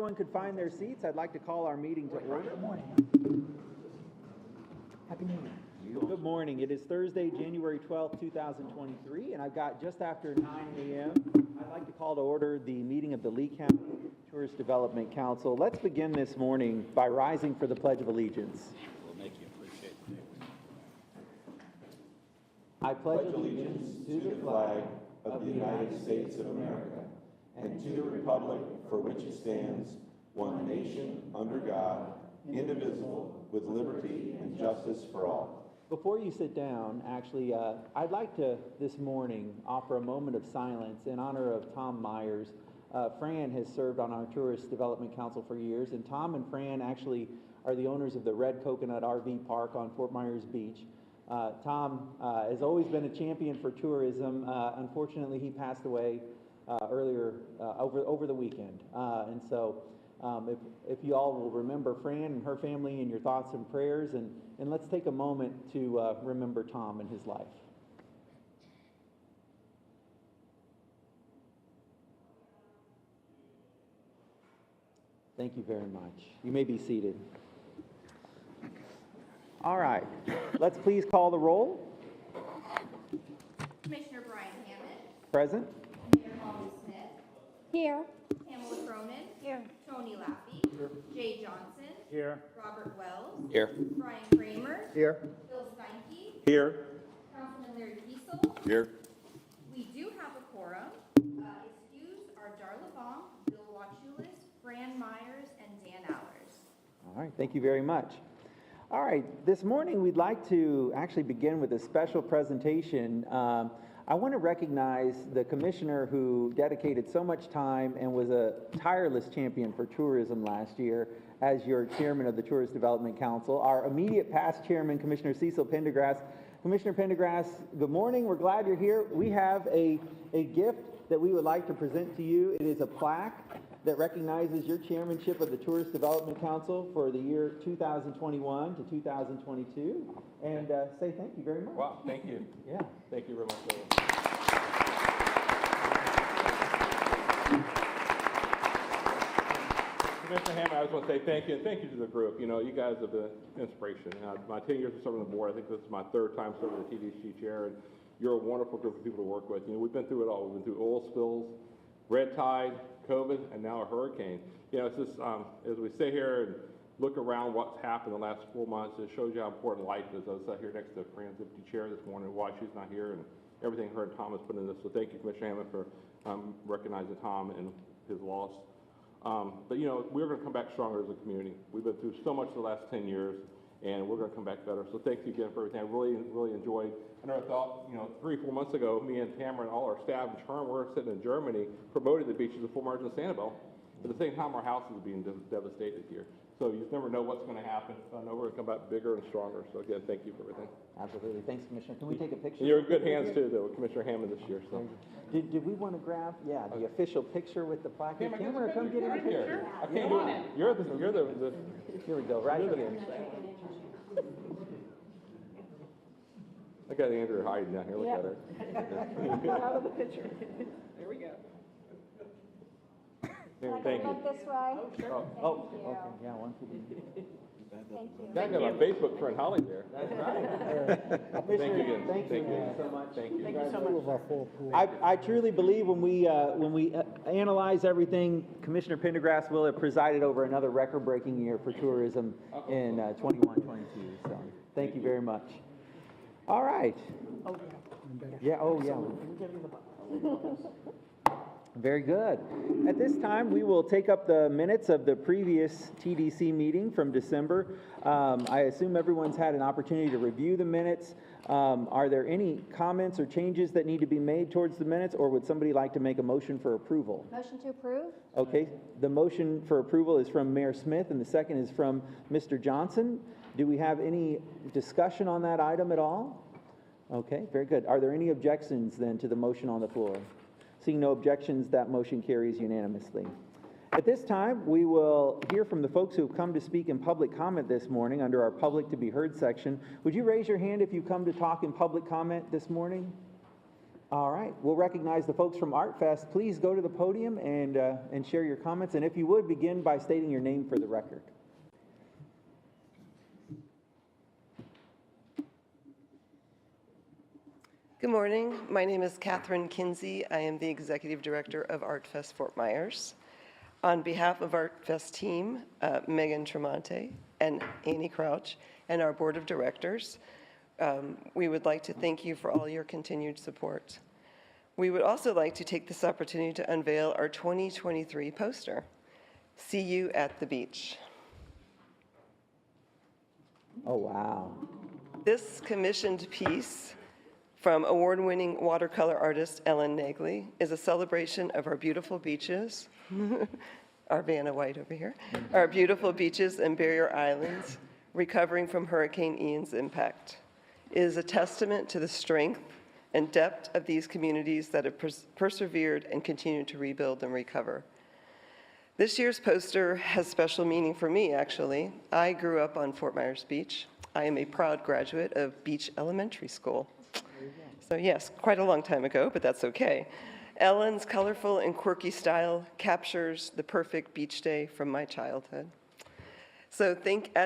everyone could find their seats, I'd like to call our meeting to order. Good morning. Happy New Year. Good morning. It is Thursday, January 12th, 2023, and I've got just after 9 a.m. I'd like to call to order the meeting of the Lee County Tourist Development Council. Let's begin this morning by rising for the Pledge of Allegiance. We'll make you appreciate it. I pledge allegiance to the flag of the United States of America and to the republic for which it stands, one nation, under God, indivisible, with liberty and justice for all. Before you sit down, actually, I'd like to this morning offer a moment of silence in honor of Tom Myers. Fran has served on our Tourist Development Council for years, and Tom and Fran actually are the owners of the Red Coconut RV Park on Fort Myers Beach. Tom has always been a champion for tourism. Unfortunately, he passed away earlier over the weekend. And so if you all will remember Fran and her family in your thoughts and prayers, and let's take a moment to remember Tom and his life. Thank you very much. You may be seated. All right, let's please call the roll. Commissioner Brian Hammond. Present. Mayor Holly Smith. Here. Pamela Cronin. Here. Tony Laffey. Here. Jay Johnson. Here. Robert Wells. Here. Brian Kramer. Here. Bill Steinke. Here. Councilman Larry Kiesel. Here. We do have a quorum. Excused are Darla Baum, Bill Wachulis, Fran Myers, and Dan Allers. All right, thank you very much. All right, this morning we'd like to actually begin with a special presentation. I want to recognize the commissioner who dedicated so much time and was a tireless champion for tourism last year as your chairman of the Tourist Development Council, our immediate past chairman, Commissioner Cecil Pendergrass. Commissioner Pendergrass, good morning. We're glad you're here. We have a gift that we would like to present to you. It is a plaque that recognizes your chairmanship of the Tourist Development Council for the year 2021 to 2022. And say thank you very much. Wow, thank you. Yeah. Thank you very much. Commissioner Hammond, I just want to say thank you, and thank you to the group. You know, you guys have been inspiration. My 10 years of serving on the board, I think this is my third time serving the TDC chair, and you're a wonderful group of people to work with. You know, we've been through it all. We've been through oil spills, red tide, COVID, and now a hurricane. You know, it's just, as we sit here and look around what's happened the last 4 months, it shows you how important life is. I was sat here next to Fran's empty chair this morning, why she's not here, and everything her and Tom has put in this. So thank you, Commissioner Hammond, for recognizing Tom and his loss. But, you know, we're going to come back stronger as a community. We've been through so much the last 10 years, and we're going to come back better. So thank you again for everything. I really enjoyed. I never thought, you know, 3 or 4 months ago, me and Tamara and all our staff and Charm were sitting in Germany promoting the beaches of Fort Myers and Sanibel. At the same time, our house is being devastated here. So you just never know what's going to happen. So I know we're going to come back bigger and stronger. So again, thank you for everything. Absolutely. Thanks, Commissioner. Can we take a picture? And you're in good hands too, though, with Commissioner Hammond this year. So. Did we want to grab, the official picture with the plaque? Camera, Come get a picture. I can't do it. You're the. Here we go, right here. I got Andrew hiding down here. Look at her. Out of the picture. There we go. Thank you. Look this way. Oh, okay, yeah, one for you. Thank you. I got my Facebook friend Holly there. That's right. Thank you again. Thank you so much. Thank you. Thank you so much. I truly believe when we analyze everything, Commissioner Pendergrass will have presided over another record-breaking year for tourism in 21-22. So thank you very much. All right. Yeah. Oh yeah. Very good. At this time, we will take up the minutes of the previous TDC meeting from December. I assume everyone's had an opportunity to review the minutes. Are there any comments or changes that need to be made towards the minutes, or would somebody like to make a motion for approval? Motion to approve? Okay, the motion for approval is from Mayor Smith, and the second is from Mr. Johnson. Do we have any discussion on that item at all? Okay, very good. Are there any objections then to the motion on the floor? Seeing no objections, that motion carries unanimously. At this time, we will hear from the folks who have come to speak in public comment this morning under our Public to be Heard section. Would you raise your hand if you come to talk in public comment this morning? All right, we'll recognize the folks from Art Fest. Please go to the podium and share your comments. And if you would, begin by stating your name for the record. Good morning. My name is Catherine Kinsey. I am the Executive Director of Art Fest Fort Myers. On behalf of Art Fest team, Megan Tremonte and Annie Crouch, and our Board of Directors, we would like to thank you for all your continued support. We would also like to take this opportunity to unveil our 2023 poster, See You at the Beach. Oh, wow. This commissioned piece from award-winning watercolor artist Ellen Nagley is a celebration of our beautiful beaches, our Vanna White over here, our beautiful beaches and barrier islands recovering from Hurricane Ian's impact. It is a testament to the strength and depth of these communities that have persevered and continue to rebuild and recover. This year's poster has special meaning for me, actually. I grew up on Fort Myers Beach. I am a proud graduate of Beach Elementary School. So yes, quite a long time ago, but that's okay. Ellen's colorful and quirky style captures the perfect beach day from my childhood. So thank you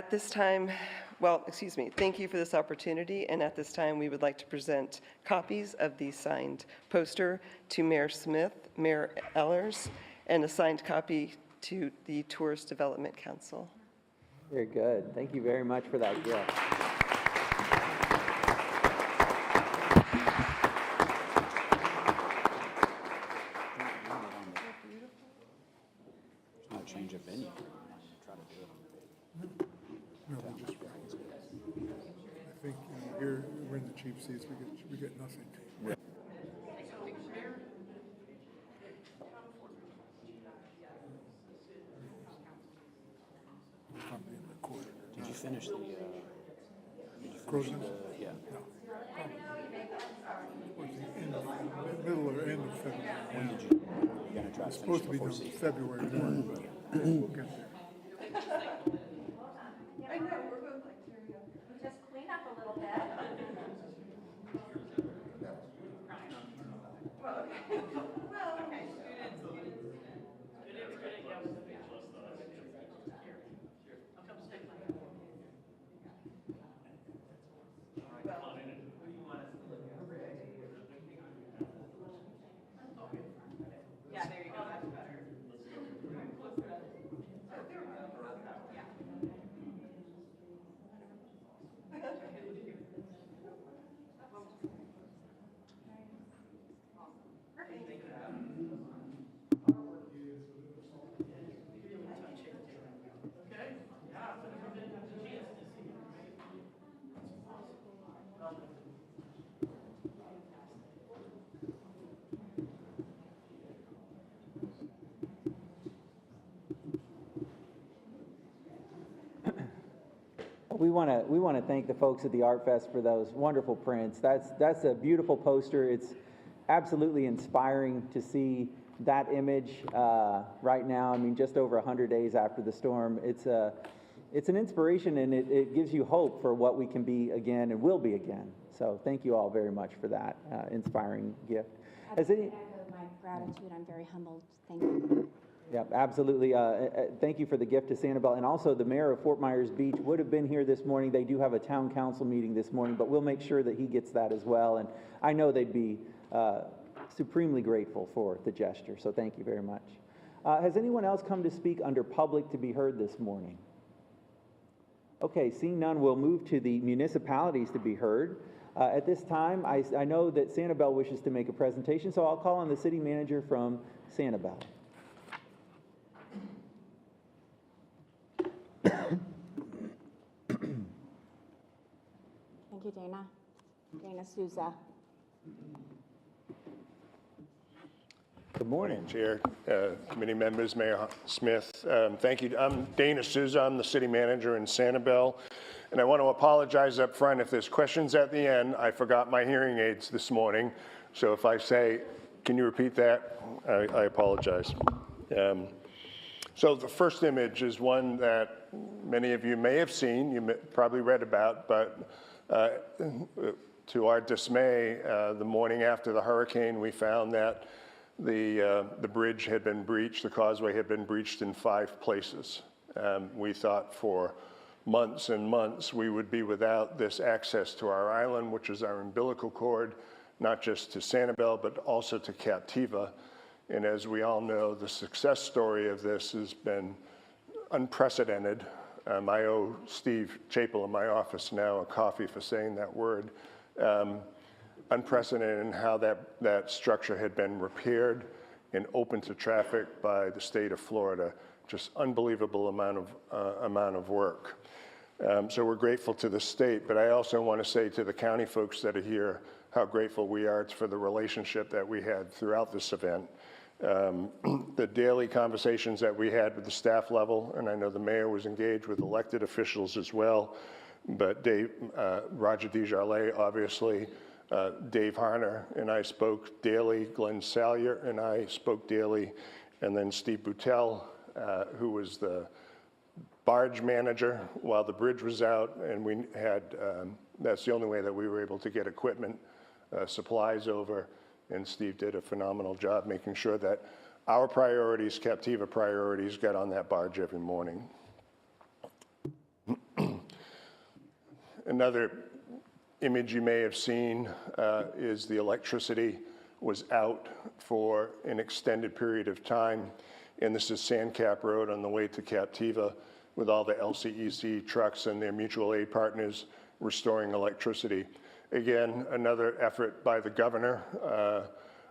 for this opportunity, and at this time we would like to present copies of the signed poster to Mayor Smith, Mayor Ellers, and a signed copy to the Tourist Development Council. Very good. Thank you very much for that gift. There's no change of venue. Try to do it. No, we just, I think, here, we're in the cheap seats, we get nothing. I'm being recorded. Did you finish the, Croson? yeah. Towards the end of, middle or end of February. When did you're gonna try to It's finish supposed to it be before done season? February 1, but we'll get there. Just clean up a little bit. We want to thank the folks at the Art Fest for those wonderful prints. That's a beautiful poster. It's absolutely inspiring to see that image right now. I mean, just over 100 days after the storm. It's an inspiration, and it gives you hope for what we can be again and will be again. So thank you all very much for that inspiring gift. Has any... my gratitude. I'm very humbled. Thank you. Yeah, absolutely. Thank you for the gift to Sanibel. And also the mayor of Fort Myers Beach would have been here this morning. They do have a town council meeting this morning, but we'll make sure that he gets that as well. And I know they'd be supremely grateful for the gesture, so thank you very much. Has anyone else come to speak under public to be heard this morning? Okay, seeing none, we'll move to the municipalities to be heard. At this time, I know that Sanibel wishes to make a presentation, so I'll call on the city manager from Sanibel. Thank you, Dana. Dana Souza. Good morning. Chair, committee members, Mayor Smith, thank you. I'm Dana Souza. I'm the city manager in Sanibel, and I want to apologize up front if there's questions at the end. I forgot my hearing aids this morning, so if I say, can you repeat that? I apologize. So the first image is one that many of you may have seen, probably read about, but To our dismay, the morning after the hurricane, we found that the bridge had been breached, the causeway had been breached in 5 places. We thought for months and months we would be without this access to our island, which is our umbilical cord, not just to Sanibel, but also to Captiva. And as we all know, the success story of this has been unprecedented. I owe Steve Chapel in my office now a coffee for saying that word. Unprecedented in how that structure had been repaired and open to traffic by the state of Florida. Just unbelievable amount of work. So we're grateful to the state, but I also want to say to the county folks that are here how grateful we are for the relationship that we had throughout this event. The daily conversations that we had with the staff level, and I know the mayor was engaged with elected officials as well, but Roger DeJarlais, obviously, Dave Harner and I spoke daily, Glenn Salyer and I spoke daily, and then Steve Boutel, who was the barge manager while the bridge was out, and we had, that's the only way that we were able to get equipment, supplies over, and Steve did a phenomenal job making sure that our priorities, Captiva priorities, got on that barge every morning. Another image you may have seen is the electricity was out for an extended period of time, and this is Sandcap Road on the way to Captiva with all the LCEC trucks and their mutual aid partners restoring electricity. Again, another effort by the governor.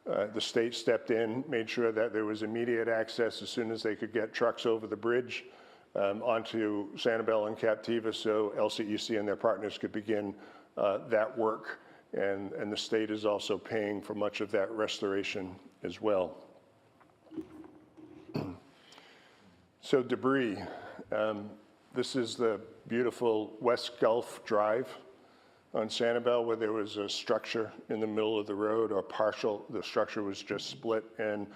The state stepped in, made sure that there was immediate access as soon as they could get trucks over the bridge onto Sanibel and Captiva, so LCEC and their partners could begin that work. And the state is also paying for much of that restoration as well. So debris. This is the beautiful West Gulf Drive on Sanibel, where there was a structure in the middle of the road, or partial, the structure was just split. And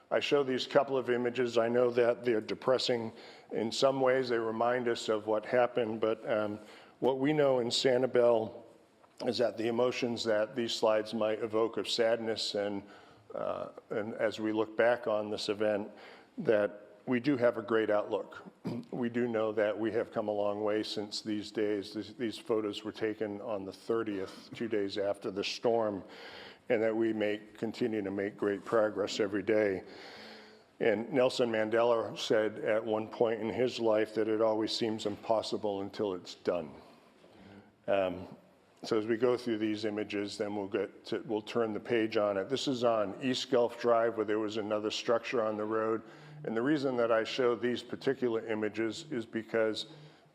I show these couple of images. I know that they're depressing in some ways. They remind us of what happened, but what we know in Sanibel is that the emotions that these slides might evoke of sadness, and as we look back on this event, that we do have a great outlook. We do know that we have come a long way since these days. These photos were taken on the 30th, 2 days after the storm, and that we continue to make great progress every day. And Nelson Mandela said at one point in his life that it always seems impossible until it's done. So as we go through these images, then we'll turn the page on it. This is on East Gulf Drive, where there was another structure on the road. And the reason that I show these particular images is because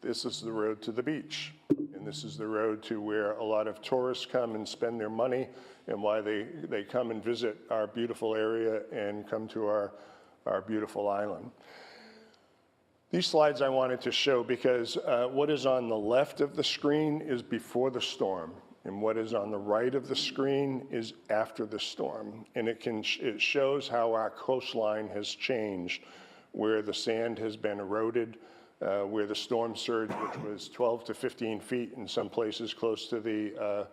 this is the road to the beach. And this is the road to where a lot of tourists come and spend their money, and why they come and visit our beautiful area and come to our beautiful island. These slides I wanted to show because what is on the left of the screen is before the storm, and what is on the right of the screen is after the storm. And it shows how our coastline has changed, where the sand has been eroded, where the storm surge, which was 12 to 15 feet in some places close to the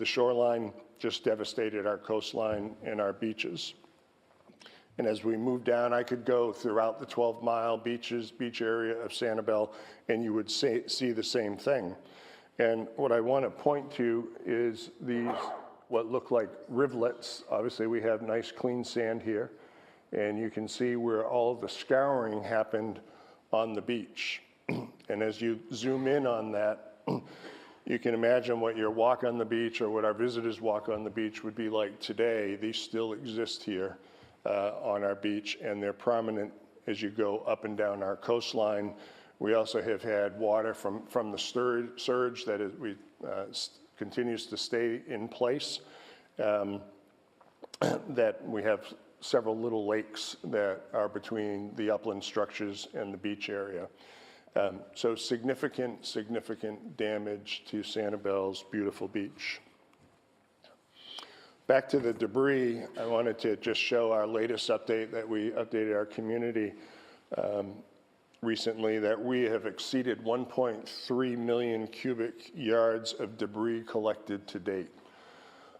shoreline, just devastated our coastline and our beaches. And as we move down, I could go throughout the 12-mile beach area of Sanibel, and you would see the same thing. And what I want to point to is these, what look like rivulets. Obviously, we have nice clean sand here, and you can see where all of the scouring happened on the beach. And as you zoom in on that, you can imagine what your walk on the beach, or what our visitors' walk on the beach would be like today. These still exist here on our beach, and they're prominent as you go up and down our coastline. We also have had water from the surge that continues to stay in place, that we have several little lakes that are between the upland structures and the beach area. So significant damage to Sanibel's beautiful beach. Back to the debris, I wanted to just show our latest update that we updated our community. recently that we have exceeded 1.3 million cubic yards of debris collected to date.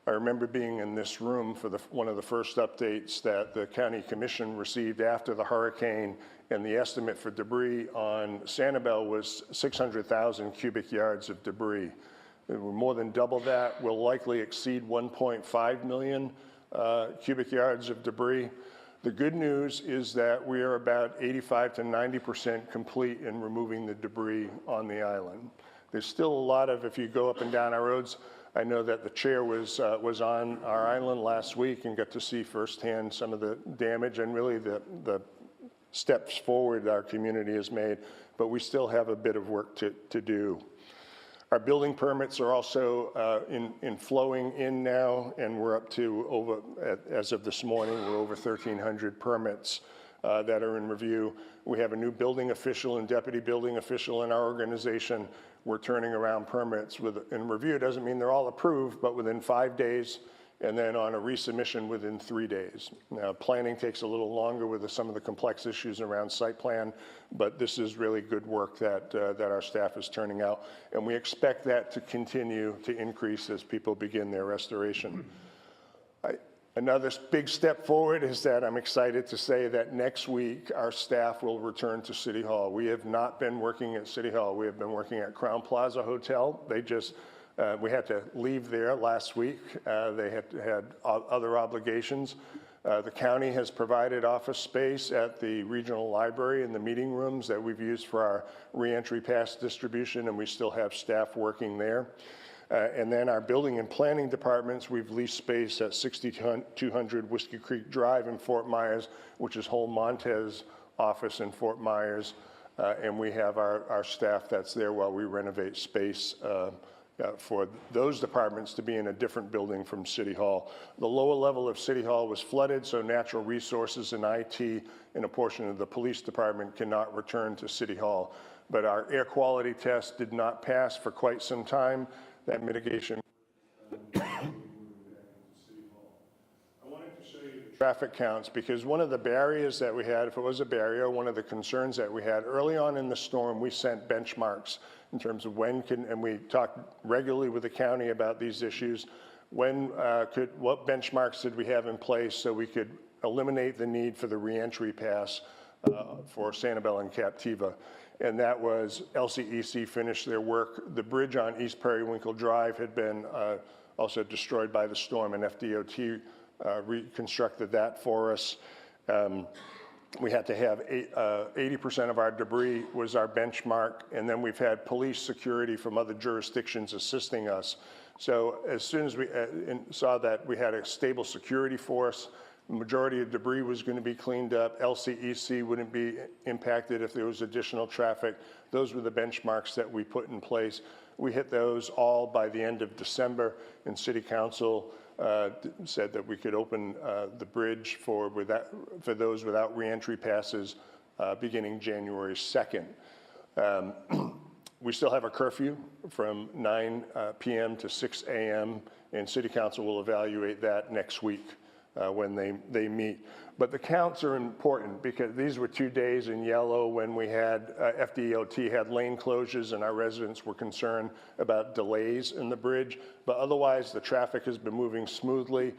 I remember being in this room for one of the first updates that the county commission received after the hurricane, and the estimate for debris on Sanibel was 600,000 cubic yards of debris. We're more than double that. We'll likely exceed 1.5 million cubic yards of debris. The good news is that we are about 85 to 90% complete in removing the debris on the island. There's still a lot of, if you go up and down our roads, I know that the chair was on our island last week and got to see firsthand some of the damage and really the steps forward our community has made, but we still have a bit of work to do. Our building permits are also in flowing in now, and we're up to over, as of this morning, we're over 1,300 permits that are in review. We have a new building official and deputy building official in our organization. We're turning around permits in review. Doesn't mean they're all approved, but within 5 days, and then on a resubmission within 3 days. Now, planning takes a little longer with some of the complex issues around site plan, but this is really good work that our staff is turning out, and we expect that to continue to increase as people begin their restoration. Another big step forward is that I'm excited to say that next week our staff will return to City Hall. We have not been working at City Hall. We have been working at Crown Plaza Hotel. We had to leave there last week. They had other obligations. The county has provided office space at the regional library and the meeting rooms that we've used for our reentry pass distribution, and we still have staff working there. And then our building and planning departments, we've leased space at 6200 Whiskey Creek Drive in Fort Myers, which is Hole Montez office in Fort Myers. And we have our staff that's there while we renovate space for those departments to be in a different building from City Hall. The lower level of City Hall was flooded, so natural resources and IT and a portion of the police department cannot return to City Hall. But our air quality test did not pass for quite some time. That mitigation. I wanted to show you the traffic counts because one of the barriers that we had, if it was a barrier, one of the concerns that we had early on in the storm, we sent benchmarks in terms of and we talked regularly with the county about these issues. What benchmarks did we have in place so we could eliminate the need for the reentry pass for Sanibel and Captiva? And that was LCEC finished their work. The bridge on East Periwinkle Drive had been also destroyed by the storm, and FDOT reconstructed that for us. We had to have 80% of our debris was our benchmark, and then we've had police security from other jurisdictions assisting us. So as soon as we saw that we had a stable security force, the majority of debris was going to be cleaned up. LCEC wouldn't be impacted if there was additional traffic. Those were the benchmarks that we put in place. We hit those all by the end of December, and City Council said that we could open the bridge for those without reentry passes beginning January 2nd. We still have a curfew from 9 p.m. to 6 a.m., and City Council will evaluate that next week when they meet. But the counts are important because these were 2 days in yellow when we had FDOT had lane closures and our residents were concerned about delays in the bridge. But otherwise, the traffic has been moving smoothly.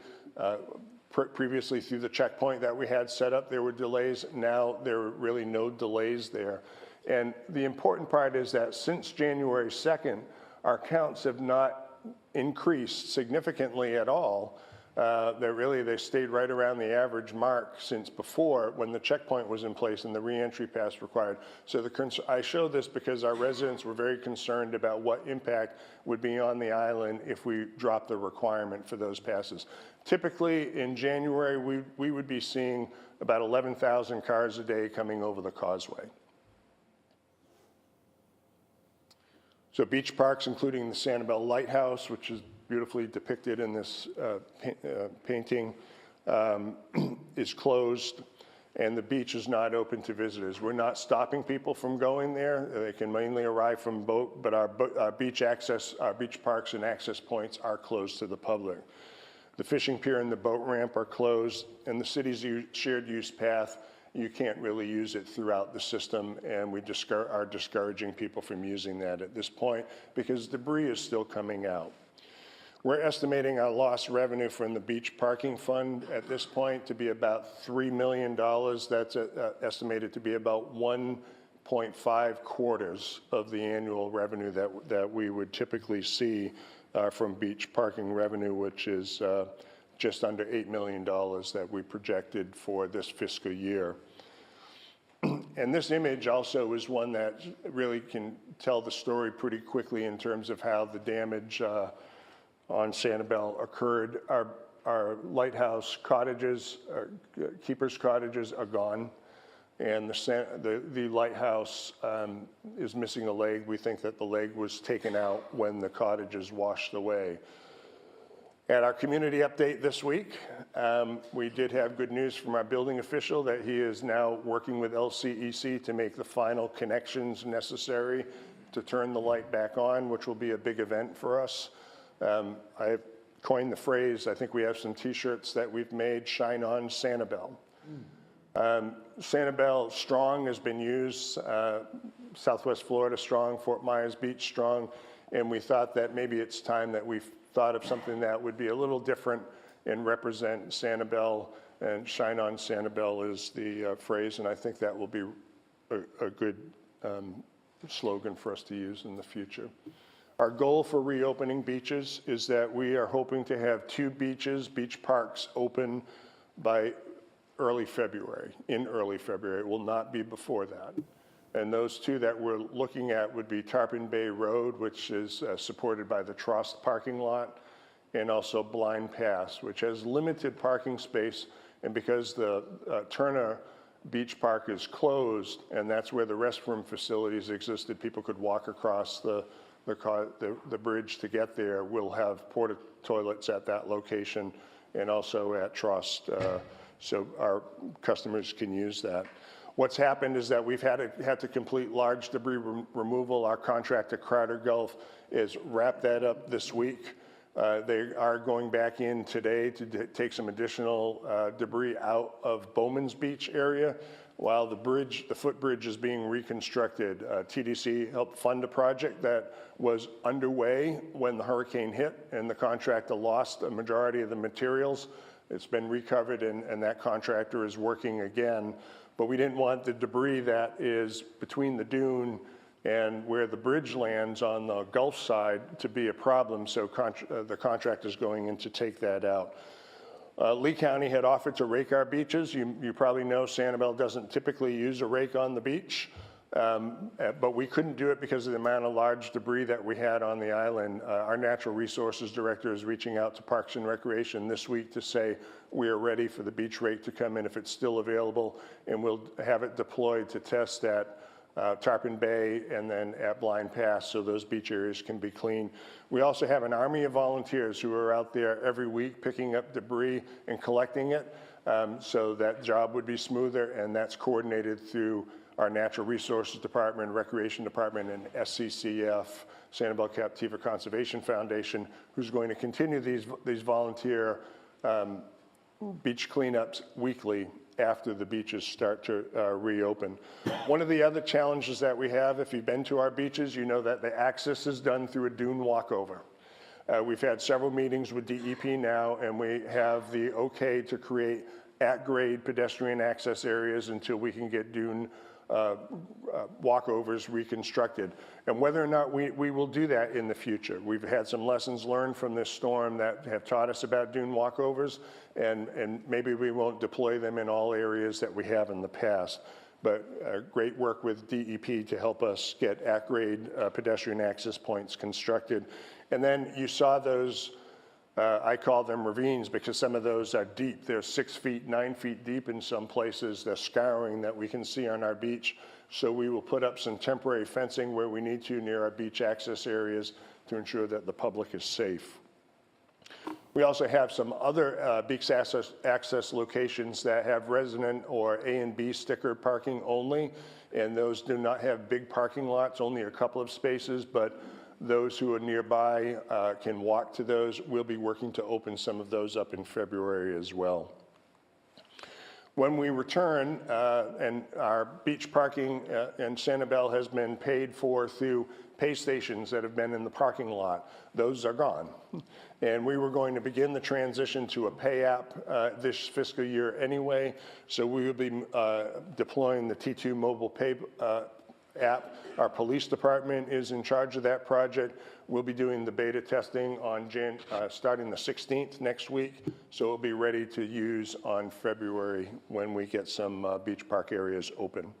Previously, through the checkpoint that we had set up, there were delays. Now there are really no delays there. And the important part is that since January 2nd, our counts have not increased significantly at all. They stayed right around the average mark since before when the checkpoint was in place and the reentry pass required. So I show this because our residents were very concerned about what impact would be on the island if we dropped the requirement for those passes. Typically in January, we would be seeing about 11,000 cars a day coming over the causeway. So beach parks, including the Sanibel Lighthouse, which is beautifully depicted in this painting, is closed, and the beach is not open to visitors. We're not stopping people from going there. They can mainly arrive from boat, but our beach parks and access points are closed to the public. The fishing pier and the boat ramp are closed, and the city's shared use path you can't really use it throughout the system, and we are discouraging people from using that at this point because debris is still coming out. We're estimating our lost revenue from the beach parking fund at this point to be about $3 million. That's estimated to be about 1.5 quarters of the annual revenue that we would typically see from beach parking revenue, which is just under $8 million that we projected for this fiscal year. And this image also is one that really can tell the story pretty quickly in terms of how the damage on Sanibel occurred. Our lighthouse cottages, keepers' cottages are gone, and the lighthouse is missing a leg. We think that the leg was taken out when the cottages washed away. At our community update this week, we did have good news from our building official that he is now working with LCEC to make the final connections necessary to turn the light back on, which will be a big event for us. I coined the phrase, I think we have some t-shirts that we've made, Shine On Sanibel. Sanibel Strong has been used, Southwest Florida Strong, Fort Myers Beach Strong, and we thought that maybe it's time that we've thought of something that would be a little different and represent Sanibel, and Shine On Sanibel is the phrase, and I think that will be a good slogan for us to use in the future. Our goal for reopening beaches is that we are hoping to have 2 beach parks open by early February, in early February. It will not be before that. And those 2 that we're looking at would be Tarpon Bay Road, which is supported by the Trost parking lot, and also Blind Pass, which has limited parking space. And because the Turner Beach Park is closed, and that's where the restroom facilities existed, people could walk across the bridge to get there. We'll have porta toilets at that location and also at Trost, so our customers can use that. What's happened is that we've had to complete large debris removal. Our contractor, Carter Gulf, is wrapped that up this week. They are going back in today to take some additional debris out of Bowman's Beach area while the footbridge is being reconstructed. TDC helped fund a project that was underway when the hurricane hit, and the contractor lost a majority of the materials. It's been recovered, and that contractor is working again. But we didn't want the debris that is between the dune and where the bridge lands on the Gulf side to be a problem, so the contractor is going in to take that out. Lee County had offered to rake our beaches. You probably know Sanibel doesn't typically use a rake on the beach, but we couldn't do it because of the amount of large debris that we had on the island. Our natural resources director is reaching out to Parks and Recreation this week to say we are ready for the beach rake to come in if it's still available, and we'll have it deployed to test at Tarpon Bay and then at Blind Pass so those beach areas can be clean. We also have an army of volunteers who are out there every week picking up debris and collecting it, so that job would be smoother, and that's coordinated through our Natural Resources Department, Recreation Department, and SCCF, Sanibel Captiva Conservation Foundation, who's going to continue these volunteer beach cleanups weekly after the beaches start to reopen. One of the other challenges that we have, if you've been to our beaches, you know that the access is done through a dune walkover. We've had several meetings with DEP now, and we have the okay to create at-grade pedestrian access areas until we can get dune walkovers reconstructed. And whether or not we will do that in the future. We've had some lessons learned from this storm that have taught us about dune walkovers, and maybe we won't deploy them in all areas that we have in the past. But great work with DEP to help us get at-grade pedestrian access points constructed. And then you saw those, I call them ravines because some of those are deep. They're 6 feet, 9 feet deep in some places. They're scouring that we can see on our beach. So we will put up some temporary fencing where we need to near our beach access areas to ensure that the public is safe. We also have some other beach access locations that have resident or A and B sticker parking only, and those do not have big parking lots, only a couple of spaces, but those who are nearby can walk to those. We'll be working to open some of those up in February as well. When we return, and our beach parking in Sanibel has been paid for through pay stations that have been in the parking lot, those are gone. And we were going to begin the transition to a pay app this fiscal year anyway, so we will be deploying the T2 mobile pay app. Our police department is in charge of that project. We'll be doing the beta testing on starting the 16th next week, so it'll be ready to use on February when we get some beach park areas open.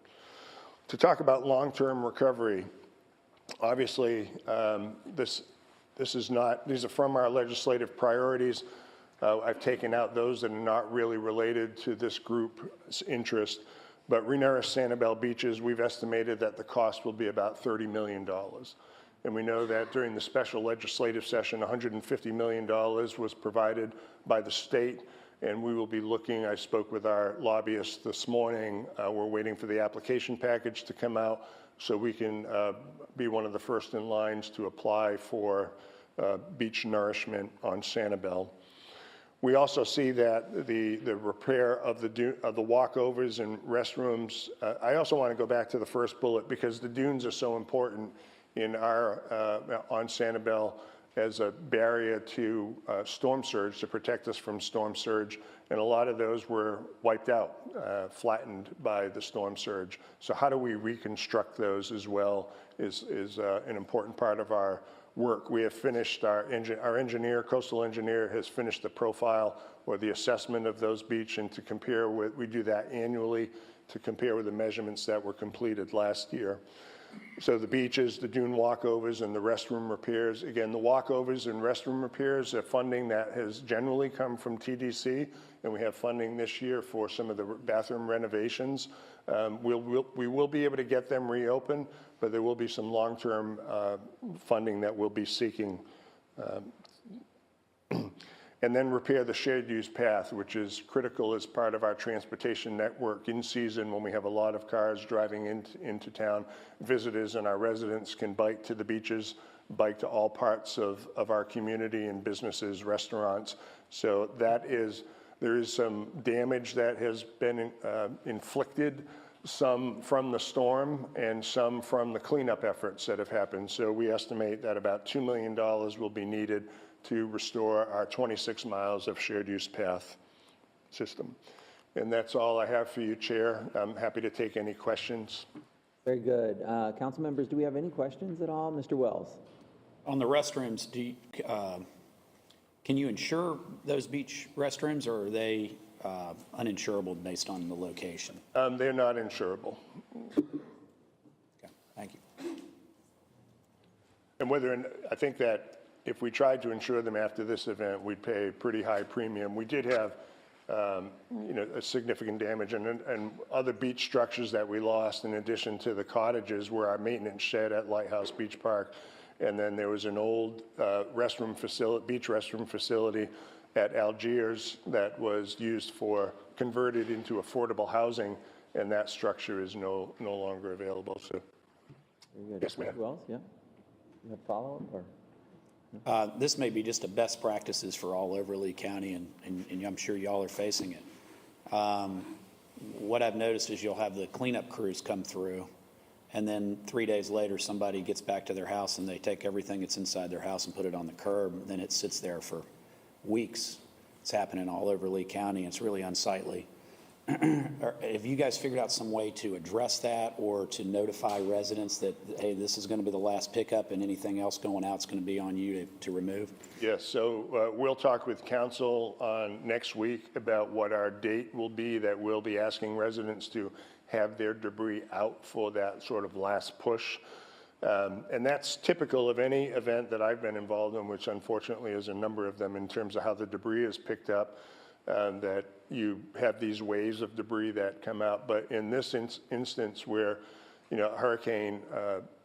To talk about long-term recovery, obviously, these are from our legislative priorities. I've taken out those that are not really related to this group's interest. But renourish Sanibel beaches, we've estimated that the cost will be about $30 million. And we know that during the special legislative session, $150 million was provided by the state. And we will be looking, I spoke with our lobbyists this morning. We're waiting for the application package to come out so we can be one of the first in lines to apply for beach nourishment on Sanibel. We also see that the repair of the walkovers and restrooms. I also want to go back to the first bullet because the dunes are so important in on Sanibel as a barrier to storm surge, to protect us from storm surge. And a lot of those were wiped out, flattened by the storm surge. So how do we reconstruct those as well is an important part of our work. We have finished our engineer, coastal engineer, has finished the profile or the assessment of those beach, and to compare with, we do that annually to compare with the measurements that were completed last year. So the beaches, the dune walkovers, and the restroom repairs. Again, the walkovers and restroom repairs are funding that has generally come from TDC, and we have funding this year for some of the bathroom renovations. We will be able to get them reopened, but there will be some long-term funding that we'll be seeking. And then repair the shared use path, which is critical as part of our transportation network in season when we have a lot of cars driving into town. Visitors and our residents can bike to the beaches, bike to all parts of our community and businesses, restaurants. So there is some damage that has been inflicted, some from the storm and some from the cleanup efforts that have happened. So we estimate that about $2 million will be needed to restore our 26 miles of shared use path system. And that's all I have for you, Chair. I'm happy to take any questions. Very good. Council members, do we have any questions at all? Mr. Wells? On the restrooms, can you insure those beach restrooms, or are they uninsurable based on the location? They're not insurable. Okay, thank you. And I think that if we tried to insure them after this event, we'd pay a pretty high premium. We did have, a significant damage, and other beach structures that we lost in addition to the cottages were our maintenance shed at Lighthouse Beach Park. And then there was an old beach restroom facility at Algiers that was converted into affordable housing, and that structure is no longer available. So, Very good. yes, ma'am. Mr. Wells, yeah? You have a follow-up or? This may be just a best practices for all over Lee County, and I'm sure y'all are facing it. What I've noticed is you'll have the cleanup crews come through, and then 3 days later, somebody gets back to their house and they take everything that's inside their house and put it on the curb. Then it sits there for weeks. It's happening all over Lee County. It's really unsightly. Have you guys figured out some way to address that, or to notify residents that, hey, this is going to be the last pickup and anything else going out is going to be on you to remove? Yes, so we'll talk with council next week about what our date will be, that we'll be asking residents to have their debris out for that sort of last push. And that's typical of any event that I've been involved in, which unfortunately is a number of them in terms of how the debris is picked up, that you have these waves of debris that come out. But in this instance where, Hurricane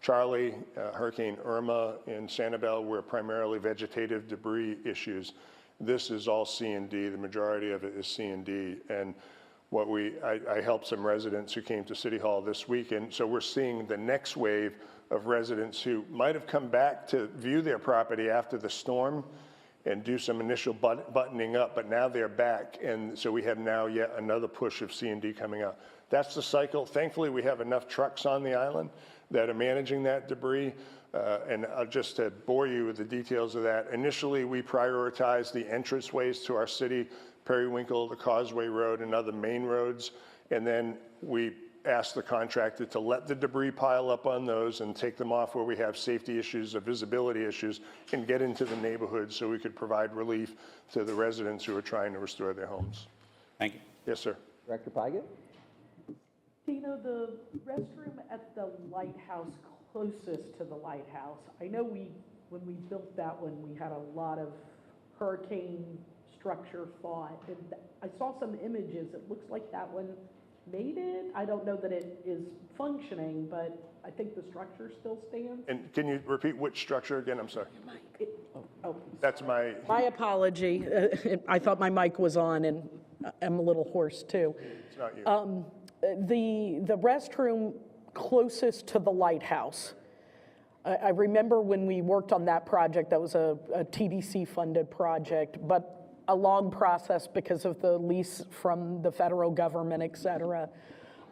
Charlie, Hurricane Irma, and Sanibel were primarily vegetative debris issues, this is all C&D. The majority of it is C&D. And I helped some residents who came to City Hall this week, and so we're seeing the next wave of residents who might have come back to view their property after the storm, and do some initial buttoning up, but now they're back, and so we have now yet another push of C&D coming out. That's the cycle. Thankfully, we have enough trucks on the island that are managing that debris, and just to bore you with the details of that, initially we prioritized the entranceways to our city, Periwinkle, the Causeway Road, and other main roads, and then we asked the contractor to let the debris pile up on those and take them off where we have safety issues or visibility issues and get into the neighborhood so we could provide relief to the residents who are trying to restore their homes. Thank you. Yes, sir. Director Pygott? Dino, the restroom at the lighthouse closest to the lighthouse, I know when we built that one, we had a lot of hurricane structure thought. And I saw some images. It looks like that one made it. I don't know that it is functioning, but I think the structure still stands. And can you repeat which structure again? I'm sorry. Oh, That's my, my apology. I thought my mic was on, and I'm a little hoarse too. it's not you. The restroom closest to the lighthouse. I remember when we worked on that project, that was a TDC funded project, but a long process because of the lease from the federal government, et cetera.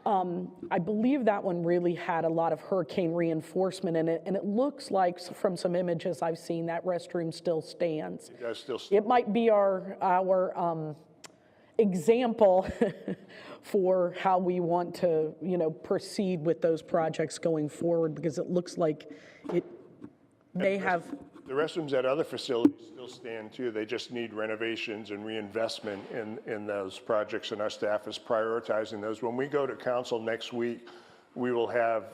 I believe that one really had a lot of hurricane reinforcement in it, and it looks like from some images I've seen that restroom still stands. It does still stand. It might be our example for how we want to, proceed with those projects going forward, because it looks like it may have. The restrooms at other facilities still stand too. They just need renovations and reinvestment in those projects, and our staff is prioritizing those. When we go to council next week, we will have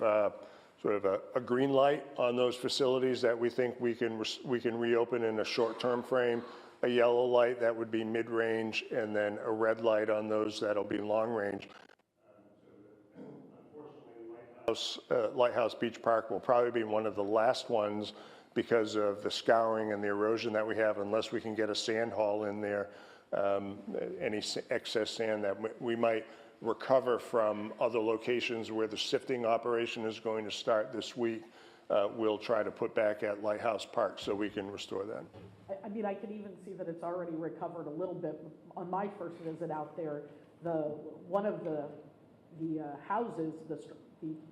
sort of a green light on those facilities that we think we can reopen in a short-term frame, a yellow light that would be mid-range, and then a red light on those that'll be long-range. Unfortunately, Lighthouse Beach Park will probably be one of the last ones because of the scouring and the erosion that we have, unless we can get a sand haul in there, any excess sand that we might recover from other locations where the sifting operation is going to start this week. We'll try to put back at Lighthouse Park so we can restore that. I mean, I can even see that it's already recovered a little bit. On my first visit out there, one of the houses,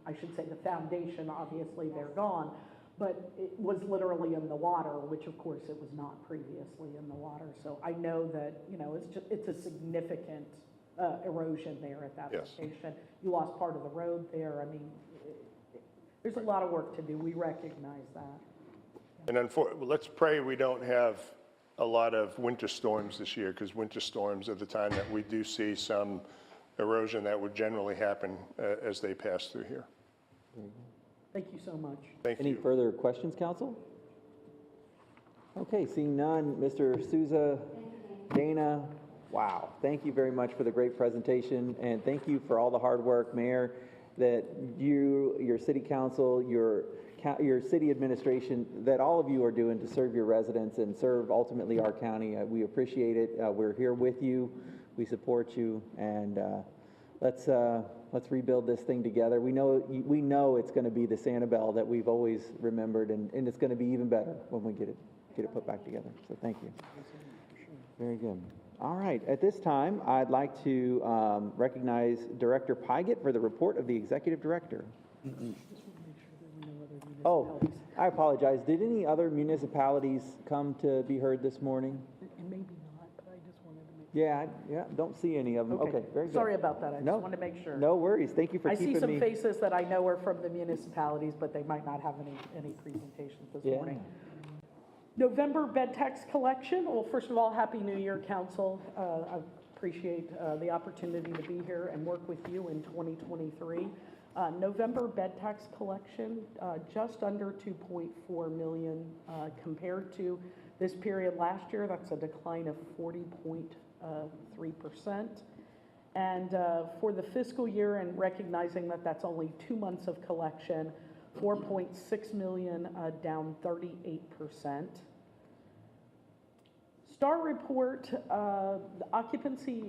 I should say the foundation, obviously they're gone, but it was literally in the water, which of course it was not previously in the water. So I know that, it's a significant erosion there at that Yes. location. You lost part of the road there. I mean, there's a lot of work to do. We recognize that. And let's pray we don't have a lot of winter storms this year, because winter storms are the time that we do see some erosion that would generally happen as they pass through here. Thank you so much. Thank Any you. further questions, council? Okay, seeing none, Mr. Souza, Dana, wow. Thank you very much for the great presentation, and thank you for all the hard work, Mayor, that your city council, your city administration, that all of you are doing to serve your residents and serve ultimately our county. We appreciate it. We're here with you. We support you, and let's rebuild this thing together. We know it's going to be the Sanibel that we've always remembered, and it's going to be even better when we get it put back together. So thank you. Very good. All right. At this time, I'd like to recognize Director Pygott for the report of the Executive Director. Oh, I apologize. Did any other municipalities come to be heard this morning? And maybe not, but I just wanted to make. Yeah, don't see any of them. Okay, very good. Sorry about that. I No. just wanted to make sure. No worries. Thank you for I keeping me. see some faces that I know are from the municipalities, but they might not have any presentations this Yeah. morning. November bed tax collection. Well, first of all, Happy New Year, Council. I appreciate the opportunity to be here and work with you in 2023. November bed tax collection, just under 2.4 million compared to this period last year. That's a decline of 40.3%. And for the fiscal year, and recognizing that that's only 2 months of collection, 4.6 million, down 38%. Star report, the occupancy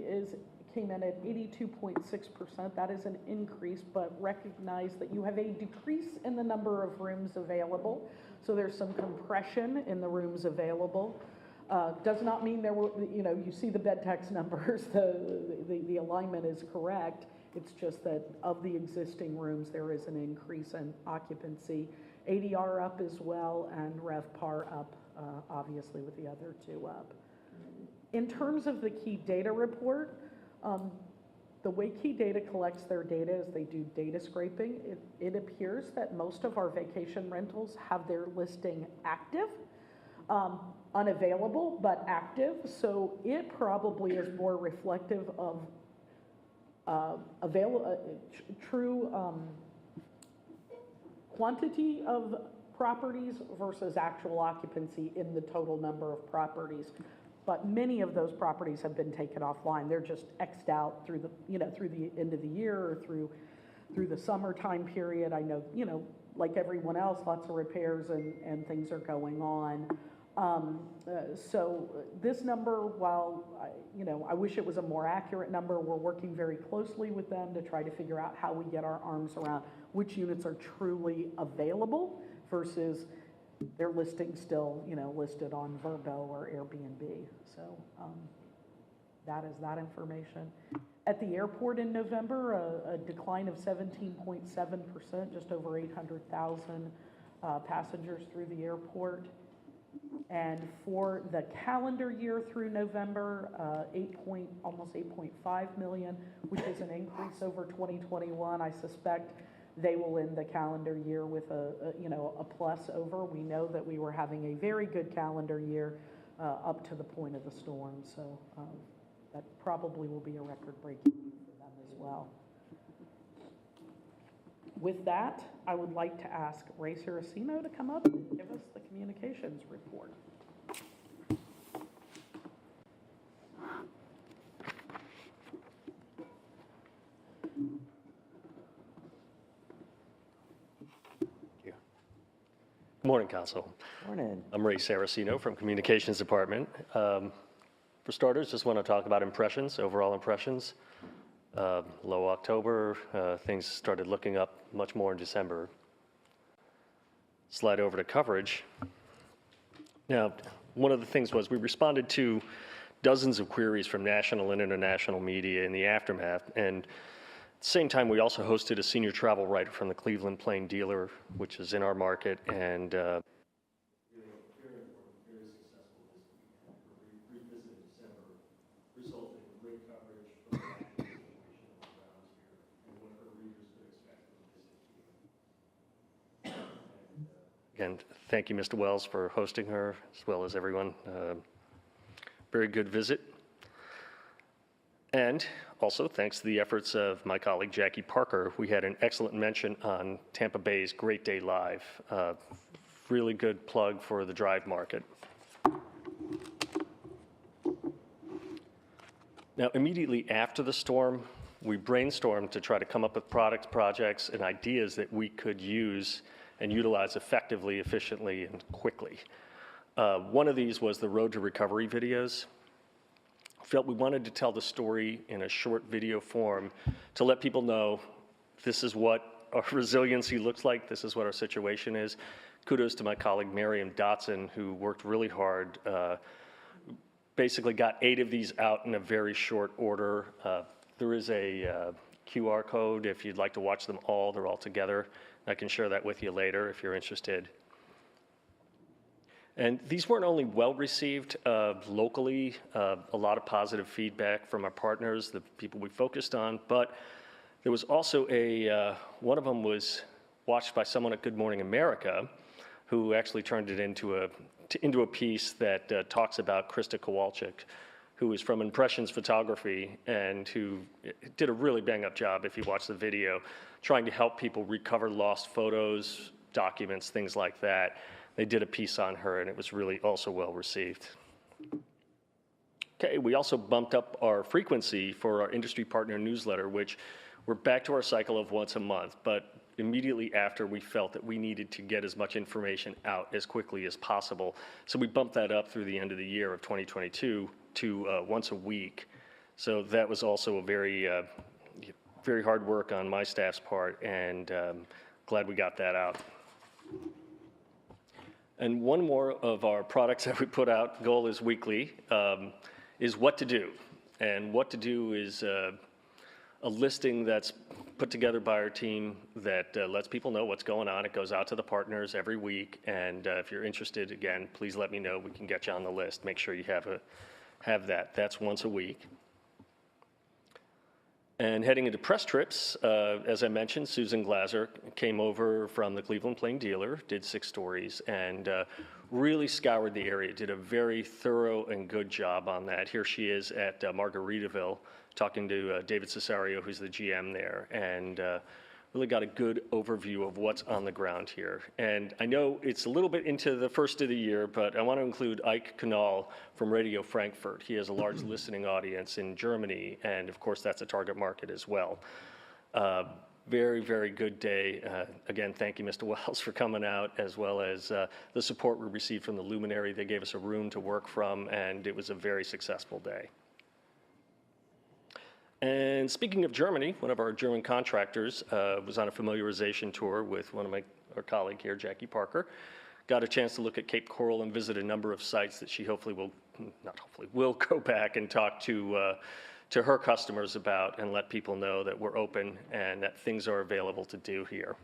came in at 82.6%. That is an increase, but recognize that you have a decrease in the number of rooms available. So there's some compression in the rooms available. Does not mean there were, you see the bed tax numbers, the alignment is correct. It's just that of the existing rooms, there is an increase in occupancy. ADR up as well, and RevPAR up, obviously with the other two up. In terms of the key data report, the way Key Data collects their data is they do data scraping. It appears that most of our vacation rentals have their listing active, unavailable, but active. So it probably is more reflective of true quantity of properties versus actual occupancy in the total number of properties. But many of those properties have been taken offline. They're just X'd out through through the end of the year or through the summertime period. I know, like everyone else, lots of repairs and things are going on. So this number, while, I wish it was a more accurate number, we're working very closely with them to try to figure out how we get our arms around which units are truly available versus they're listing still, listed on Vrbo or Airbnb. So that is that information. At the airport in November, a decline of 17.7%, just over 800,000 passengers through the airport. And for the calendar year through November, almost 8.5 million, which is an increase over 2021. I suspect they will end the calendar year with a plus over. We know that we were having a very good calendar year up to the point of the storm, so that probably will be a record-breaking year for them as well. With that, I would like to ask Ray Saraceno to come up and give us the communications report. Good morning, Council. Morning. I'm Ray Saraceno from Communications Department. For starters, just want to talk about impressions, overall impressions. Low October, things started looking up much more in December. Slide over to coverage. Now, one of the things was we responded to dozens of queries from national and international media in the aftermath, and at the same time, we also hosted a senior travel writer from the Cleveland Plain Dealer, which is in our market, and very important, very successful this week. Revisited December, resulted in great coverage from the actual situation on the grounds here and what her readers could expect from the visit here. Again, thank you, Mr. Wells, for hosting her, as well as everyone. Very good visit. And also, thanks to the efforts of my colleague Jackie Parker, we had an excellent mention on Tampa Bay's Great Day Live. Really good plug for the drive market. Now, immediately after the storm, we brainstormed to try to come up with products, projects, and ideas that we could use and utilize effectively, efficiently, and quickly. One of these was the Road to Recovery videos. Felt we wanted to tell the story in a short video form to let people know this is what our resiliency looks like, this is what our situation is. Kudos to my colleague Miriam Dotson, who worked really hard, basically got 8 of these out in a very short order. There is a QR code if you'd like to watch them all, they're all together. I can share that with you later if you're interested. And these weren't only well-received locally, a lot of positive feedback from our partners, the people we focused on, but there was also one of them was watched by someone at Good Morning America, who actually turned it into a piece that talks about Krista Kowalczyk, who is from Impressions Photography and who did a really bang-up job, if you watch the video, trying to help people recover lost photos, documents, things like that. They did a piece on her, and it was really also well received. Okay, we also bumped up our frequency for our industry partner newsletter, which we're back to our cycle of once a month, but immediately after we felt that we needed to get as much information out as quickly as possible. So we bumped that up through the end of the year of 2022 to once a week. So that was also a very, very hard work on my staff's part, and glad we got that out. And one more of our products that we put out, goal is weekly, is what to do. And what to do is a listing that's put together by our team that lets people know what's going on. It goes out to the partners every week. And if you're interested, again, please let me know. We can get you on the list. Make sure you have that. That's once a week. And heading into press trips, as I mentioned, Susan Glaser came over from the Cleveland Plain Dealer, did 6 stories, and really scoured the area, did a very thorough and good job on that. Here she is at Margaritaville talking to David Cesario, who's the GM there, and really got a good overview of what's on the ground here. And I know it's a little bit into the first of the year, but I want to include Ike Canal from Radio Frankfurt. He has a large listening audience in Germany, and of course that's a target market as well. Very, very good day. Again, thank you, Mr. Wells, for coming out, as well as the support we received from the Luminary. They gave us a room to work from, and it was a very successful day. And speaking of Germany, one of our German contractors was on a familiarization tour with our colleague here, Jackie Parker. Got a chance to look at Cape Coral and visit a number of sites that she will go back and talk to her customers about and let people know that we're open and that things are available to do here.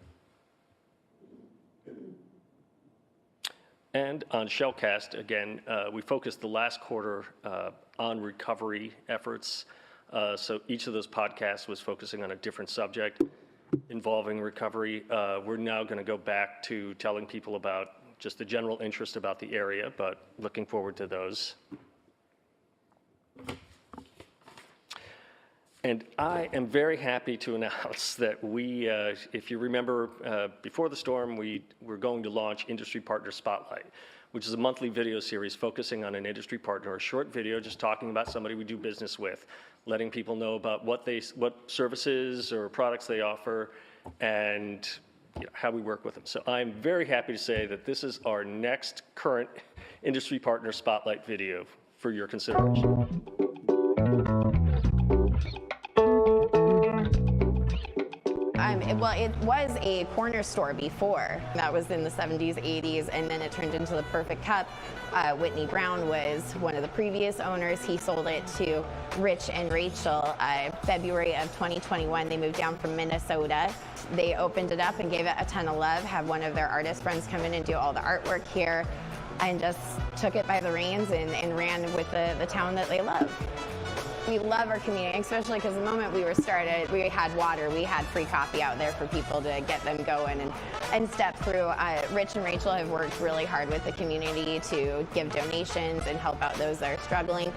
And on Shellcast, again, we focused the last quarter on recovery efforts. So each of those podcasts was focusing on a different subject involving recovery. We're now going to go back to telling people about just the general interest about the area, but looking forward to those. And I am very happy to announce that we, if you remember, before the storm, we're going to launch Industry Partner Spotlight, which is a monthly video series focusing on an industry partner, a short video just talking about somebody we do business with, letting people know about what services or products they offer and how we work with them. So I'm very happy to say that this is our next current Industry Partner Spotlight video for your consideration. Well, it was a corner store before. That was in the 70s, 80s, and then it turned into the Perfect Cup. Whitney Brown was one of the previous owners. He sold it to Rich and Rachel February of 2021. They moved down from Minnesota. They opened it up and gave it a ton of love, had one of their artist friends come in and do all the artwork here, and just took it by the reins and ran with the town that they love. We love our community, especially because the moment we were started, we had water, we had free coffee out there for people to get them going and step through. Rich and Rachel have worked really hard with the community to give donations and help out those that are struggling.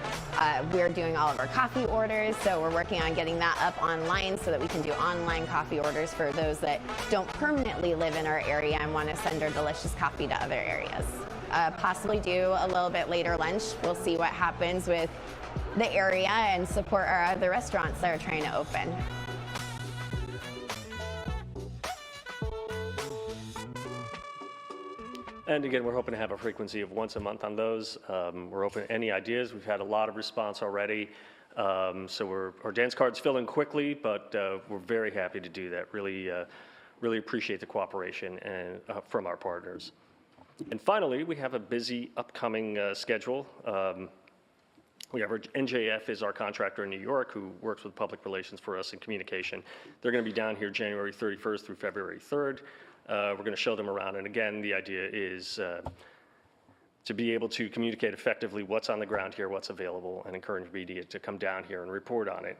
We're doing all of our coffee orders, so we're working on getting that up online so that we can do online coffee orders for those that don't permanently live in our area and want to send our delicious coffee to other areas. Possibly do a little bit later lunch. We'll see what happens with the area and support our other restaurants that are trying to open. And again, we're hoping to have a frequency of once a month on those. We're open to any ideas. We've had a lot of response already. So our dance card's filling quickly, but we're very happy to do that. Really appreciate the cooperation and from our partners. And finally, we have a busy upcoming schedule. We have NJF is our contractor in New York who works with public relations for us in communication. They're going to be down here January 31st through February 3rd. We're going to show them around. And again, the idea is to be able to communicate effectively what's on the ground here, what's available, and encourage media to come down here and report on it.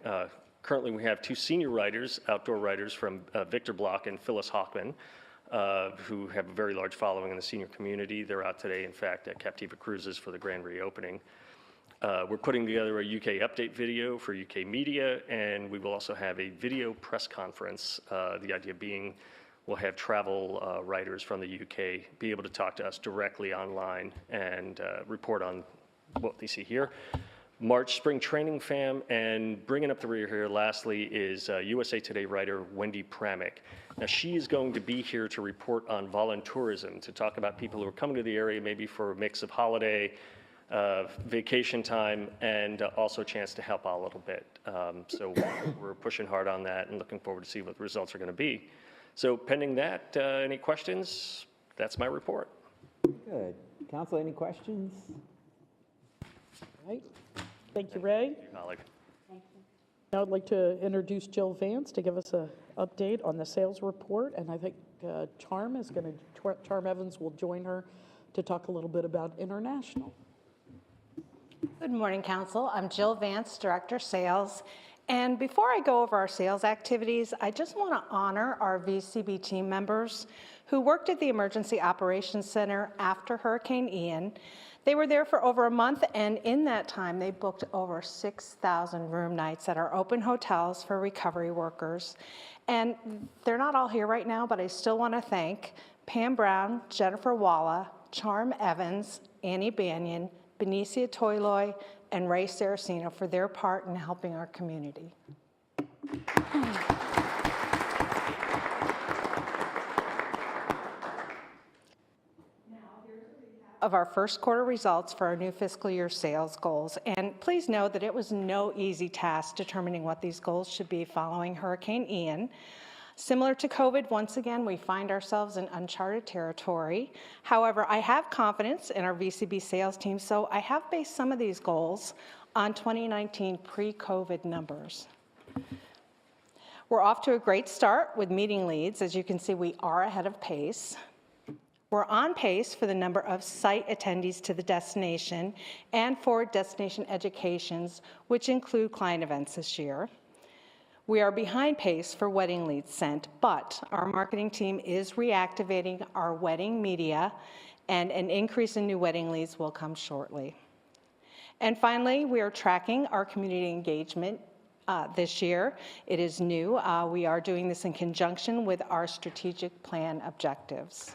Currently, we have 2 senior writers, outdoor writers from Victor Block and Phyllis Hockman, who have a very large following in the senior community. They're out today, in fact, at Captiva Cruises for the grand reopening. We're putting together a UK update video for UK media, and we will also have a video press conference. The idea being we'll have travel writers from the UK be able to talk to us directly online and report on what they see here. March Spring Training Fam, and bringing up the rear here lastly is USA Today writer Wendy Pramick. Now she is going to be here to report on voluntourism, to talk about people who are coming to the area maybe for a mix of holiday, vacation time, and also a chance to help out a little bit. So we're pushing hard on that and looking forward to see what the results are going to be. So pending that, any questions? That's my report. Good. Council, any questions? Right. Thank you, Ray. Holly. Now I'd like to introduce Jill Vance to give us an update on the sales report, and I think Charm Evans will join her to talk a little bit about international. Good morning, Council. I'm Jill Vance, Director Sales. And before I go over our sales activities, I just want to honor our VCB team members who worked at the Emergency Operations Center after Hurricane Ian. They were there for over a month, and in that time, they booked over 6,000 room nights at our open hotels for recovery workers. And they're not all here right now, but I still want to thank Pam Brown, Jennifer Walla, Charm Evans, Annie Banyan, Benicia Toyloy, and Ray Saraceno for their part in helping our community. Of our first quarter results for our new fiscal year sales goals. And please know that it was no easy task determining what these goals should be following Hurricane Ian. Similar to COVID, once again, we find ourselves in uncharted territory. However, I have confidence in our VCB sales team, so I have based some of these goals on 2019 pre-COVID numbers. We're off to a great start with meeting leads. As you can see, we are ahead of pace. We're on pace for the number of site attendees to the destination and for destination educations, which include client events this year. We are behind pace for wedding leads sent, but our marketing team is reactivating our wedding media, and an increase in new wedding leads will come shortly. And finally, we are tracking our community engagement this year. It is new. We are doing this in conjunction with our strategic plan objectives.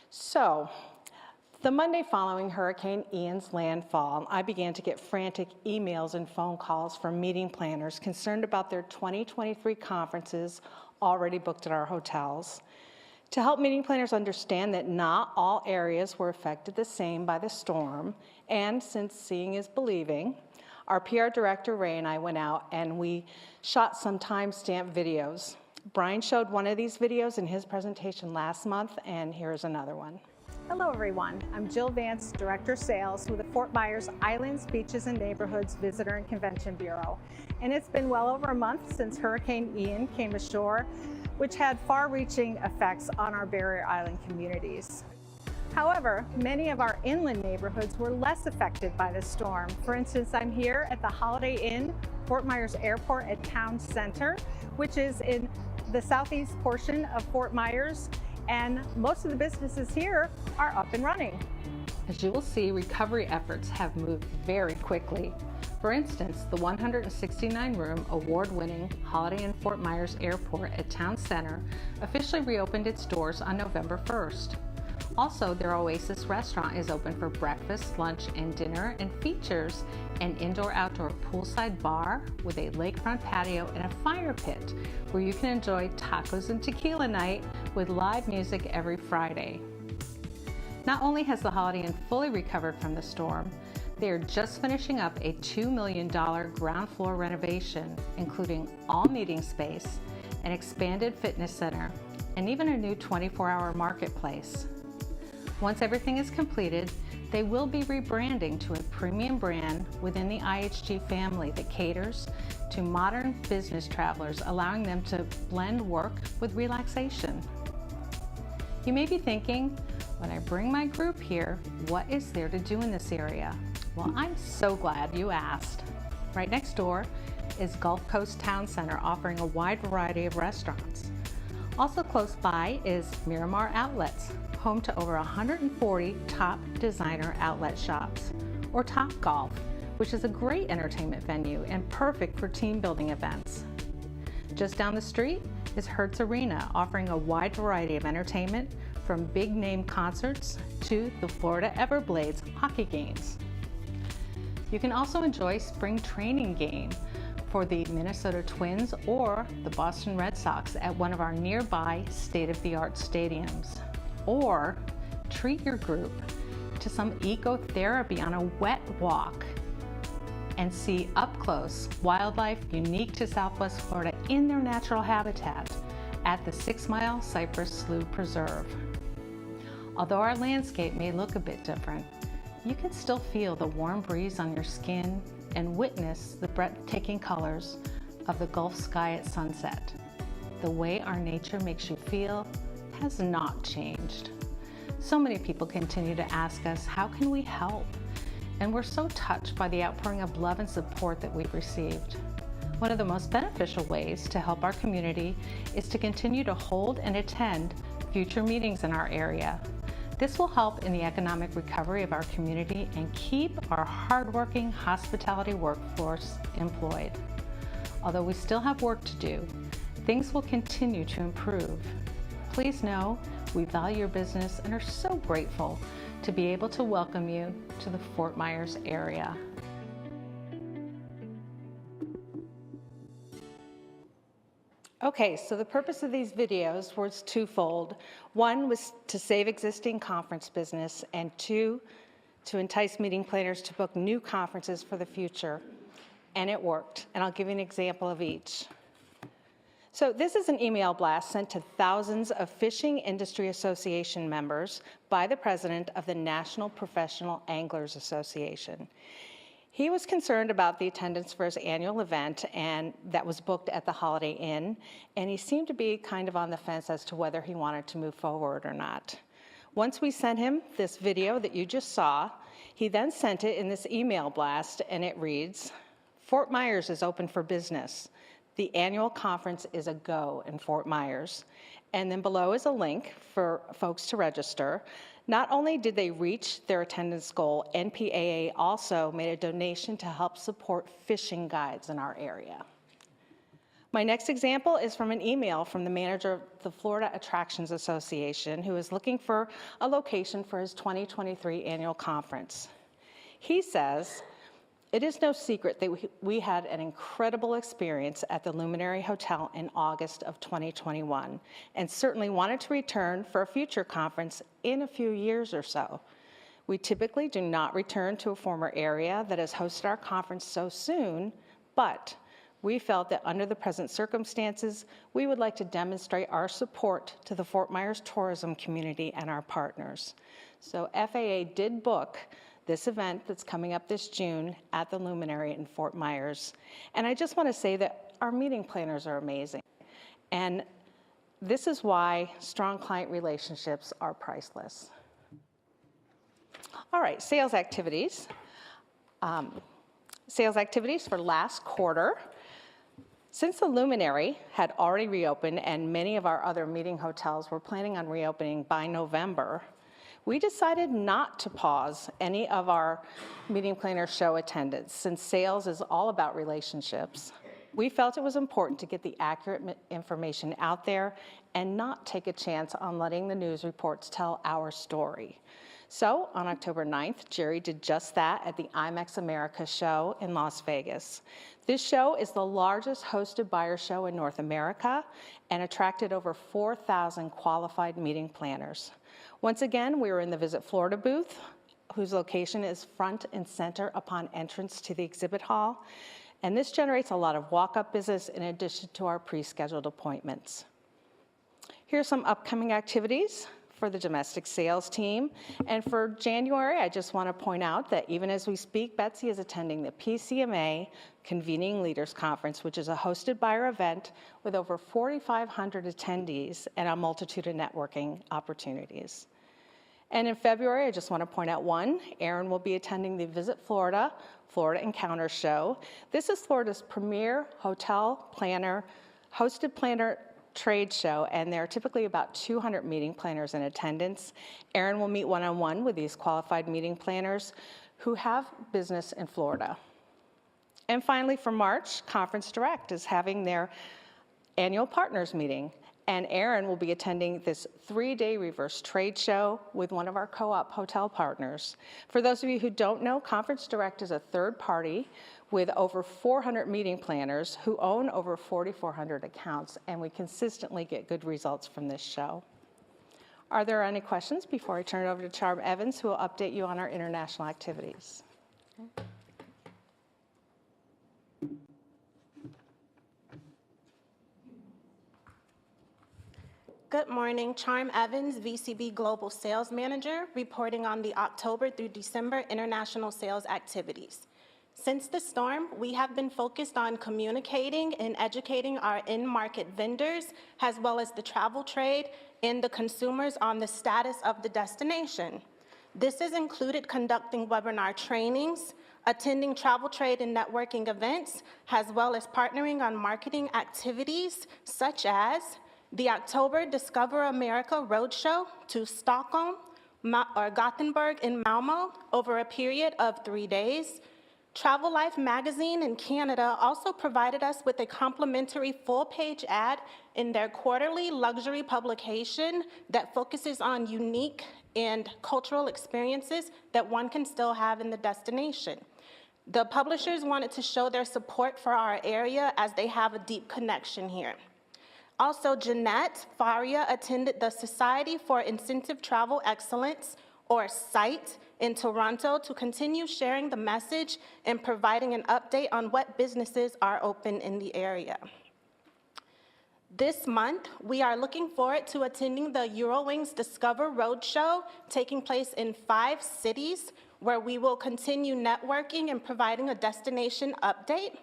So, the Monday following Hurricane Ian's landfall, I began to get frantic emails and phone calls from meeting planners concerned about their 2023 conferences already booked at our hotels. To help meeting planners understand that not all areas were affected the same by the storm, and since seeing is believing, our PR director, Ray, and I went out and we shot some timestamp videos. Brian showed one of these videos in his presentation last month, and here's another one. Hello everyone, I'm Jill Vance, Director Sales with the Fort Myers Islands, Beaches and Neighborhoods Visitor and Convention Bureau. And it's been well over a month since Hurricane Ian came ashore, which had far-reaching effects on our barrier island communities. However, many of our inland neighborhoods were less affected by the storm. For instance, I'm here at the Holiday Inn, Fort Myers Airport at Town Center, which is in the southeast portion of Fort Myers, and most of the businesses here are up and running. As you will see, recovery efforts have moved very quickly. For instance, the 169-room award-winning Holiday Inn Fort Myers Airport at Town Center officially reopened its doors on November 1st. Also, their Oasis restaurant is open for breakfast, lunch, and dinner, and features an indoor-outdoor poolside bar with a lakefront patio and a fire pit where you can enjoy tacos and tequila night with live music every Friday. Not only has the Holiday Inn fully recovered from the storm, they are just finishing up a $2 million ground floor renovation, including all meeting space, an expanded fitness center, and even a new 24-hour marketplace. Once everything is completed, they will be rebranding to a premium brand within the IHG family that caters to modern business travelers, allowing them to blend work with relaxation. You may be thinking, when I bring my group here, what is there to do in this area? Well, I'm so glad you asked. Right next door is Gulf Coast Town Center, offering a wide variety of restaurants. Also close by is Miramar Outlets, home to over 140 top designer outlet shops, or Top Golf, which is a great entertainment venue and perfect for team building events. Just down the street is Hertz Arena, offering a wide variety of entertainment from big name concerts to the Florida Everblades hockey games. You can also enjoy spring training game for the Minnesota Twins or the Boston Red Sox at one of our nearby state-of-the-art stadiums. Or treat your group to some ecotherapy on a wet walk and see up close wildlife unique to Southwest Florida in their natural habitat at the 6 Mile Cypress Slough Preserve. Although our landscape may look a bit different, you can still feel the warm breeze on your skin and witness the breathtaking colors of the Gulf sky at sunset. The way our nature makes you feel has not changed. So many people continue to ask us, how can we help? And we're so touched by the outpouring of love and support that we've received. One of the most beneficial ways to help our community is to continue to hold and attend future meetings in our area. This will help in the economic recovery of our community and keep our hardworking hospitality workforce employed. Although we still have work to do, things will continue to improve. Please know we value your business and are so grateful to be able to welcome you to the Fort Myers area. Okay, so the purpose of these videos was twofold. One was to save existing conference business, and two, to entice meeting planners to book new conferences for the future. And it worked, and I'll give you an example of each. So this is an email blast sent to thousands of Fishing Industry Association members by the president of the National Professional Anglers Association. He was concerned about the attendance for his annual event, and that was booked at the Holiday Inn, and he seemed to be kind of on the fence as to whether he wanted to move forward or not. Once we sent him this video that you just saw, he then sent it in this email blast, and it reads, "Fort Myers is open for business. The annual conference is a go in Fort Myers." And then below is a link for folks to register. Not only did they reach their attendance goal, NPAA also made a donation to help support fishing guides in our area. My next example is from an email from the manager of the Florida Attractions Association, who is looking for a location for his 2023 annual conference. He says, "It is no secret that we had an incredible experience at the Luminary Hotel in August of 2021, and certainly wanted to return for a future conference in a few years or so. We typically do not return to a former area that has hosted our conference so soon, but we felt that under the present circumstances, we would like to demonstrate our support to the Fort Myers tourism community and our partners." So FAA did book this event that's coming up this June at the Luminary in Fort Myers. And I just want to say that our meeting planners are amazing. And this is why strong client relationships are priceless. All right, sales activities. Sales activities for last quarter. Since the Luminary had already reopened and many of our other meeting hotels were planning on reopening by November, we decided not to pause any of our meeting planner show attendance. Since sales is all about relationships, we felt it was important to get the accurate information out there and not take a chance on letting the news reports tell our story. So on October 9th, Jerry did just that at the IMEX America show in Las Vegas. This show is the largest hosted buyer show in North America and attracted over 4,000 qualified meeting planners. Once again, we were in the Visit Florida booth, whose location is front and center upon entrance to the exhibit hall. And this generates a lot of walk-up business in addition to our pre-scheduled appointments. Here are some upcoming activities for the domestic sales team. And for January, I just want to point out that even as we speak, Betsy is attending the PCMA Convening Leaders Conference, which is a hosted buyer event with over 4,500 attendees and a multitude of networking opportunities. And in February, I just want to point out one, Erin will be attending the Visit Florida, Florida Encounter Show. This is Florida's premier hotel planner, hosted planner trade show, and there are typically about 200 meeting planners in attendance. Erin will meet one-on-one with these qualified meeting planners who have business in Florida. And finally, for March, Conference Direct is having their annual partners meeting, and Erin will be attending this 3-day reverse trade show with one of our co-op hotel partners. For those of you who don't know, Conference Direct is a third party with over 400 meeting planners who own over 4,400 accounts, and we consistently get good results from this show. Are there any questions before I turn it over to Charm Evans, who will update you on our international activities? Good morning. Charm Evans, VCB Global Sales Manager, reporting on the October through December international sales activities. Since the storm, we have been focused on communicating and educating our in-market vendors, as well as the travel trade and the consumers on the status of the destination. This has included conducting webinar trainings, attending travel trade and networking events, as well as partnering on marketing activities such as the October Discover America Roadshow to Stockholm, Gothenburg, and Malmo over a period of 3 days. Travel Life magazine in Canada also provided us with a complimentary full-page ad in their quarterly luxury publication that focuses on unique and cultural experiences that one can still have in the destination. The publishers wanted to show their support for our area as they have a deep connection here. Also, Jeanette Faria attended the Society for Incentive Travel Excellence, or SITE, in Toronto to continue sharing the message and providing an update on what businesses are open in the area. This month, we are looking forward to attending the Eurowings Discover Roadshow taking place in 5 cities, where we will continue networking and providing a destination update.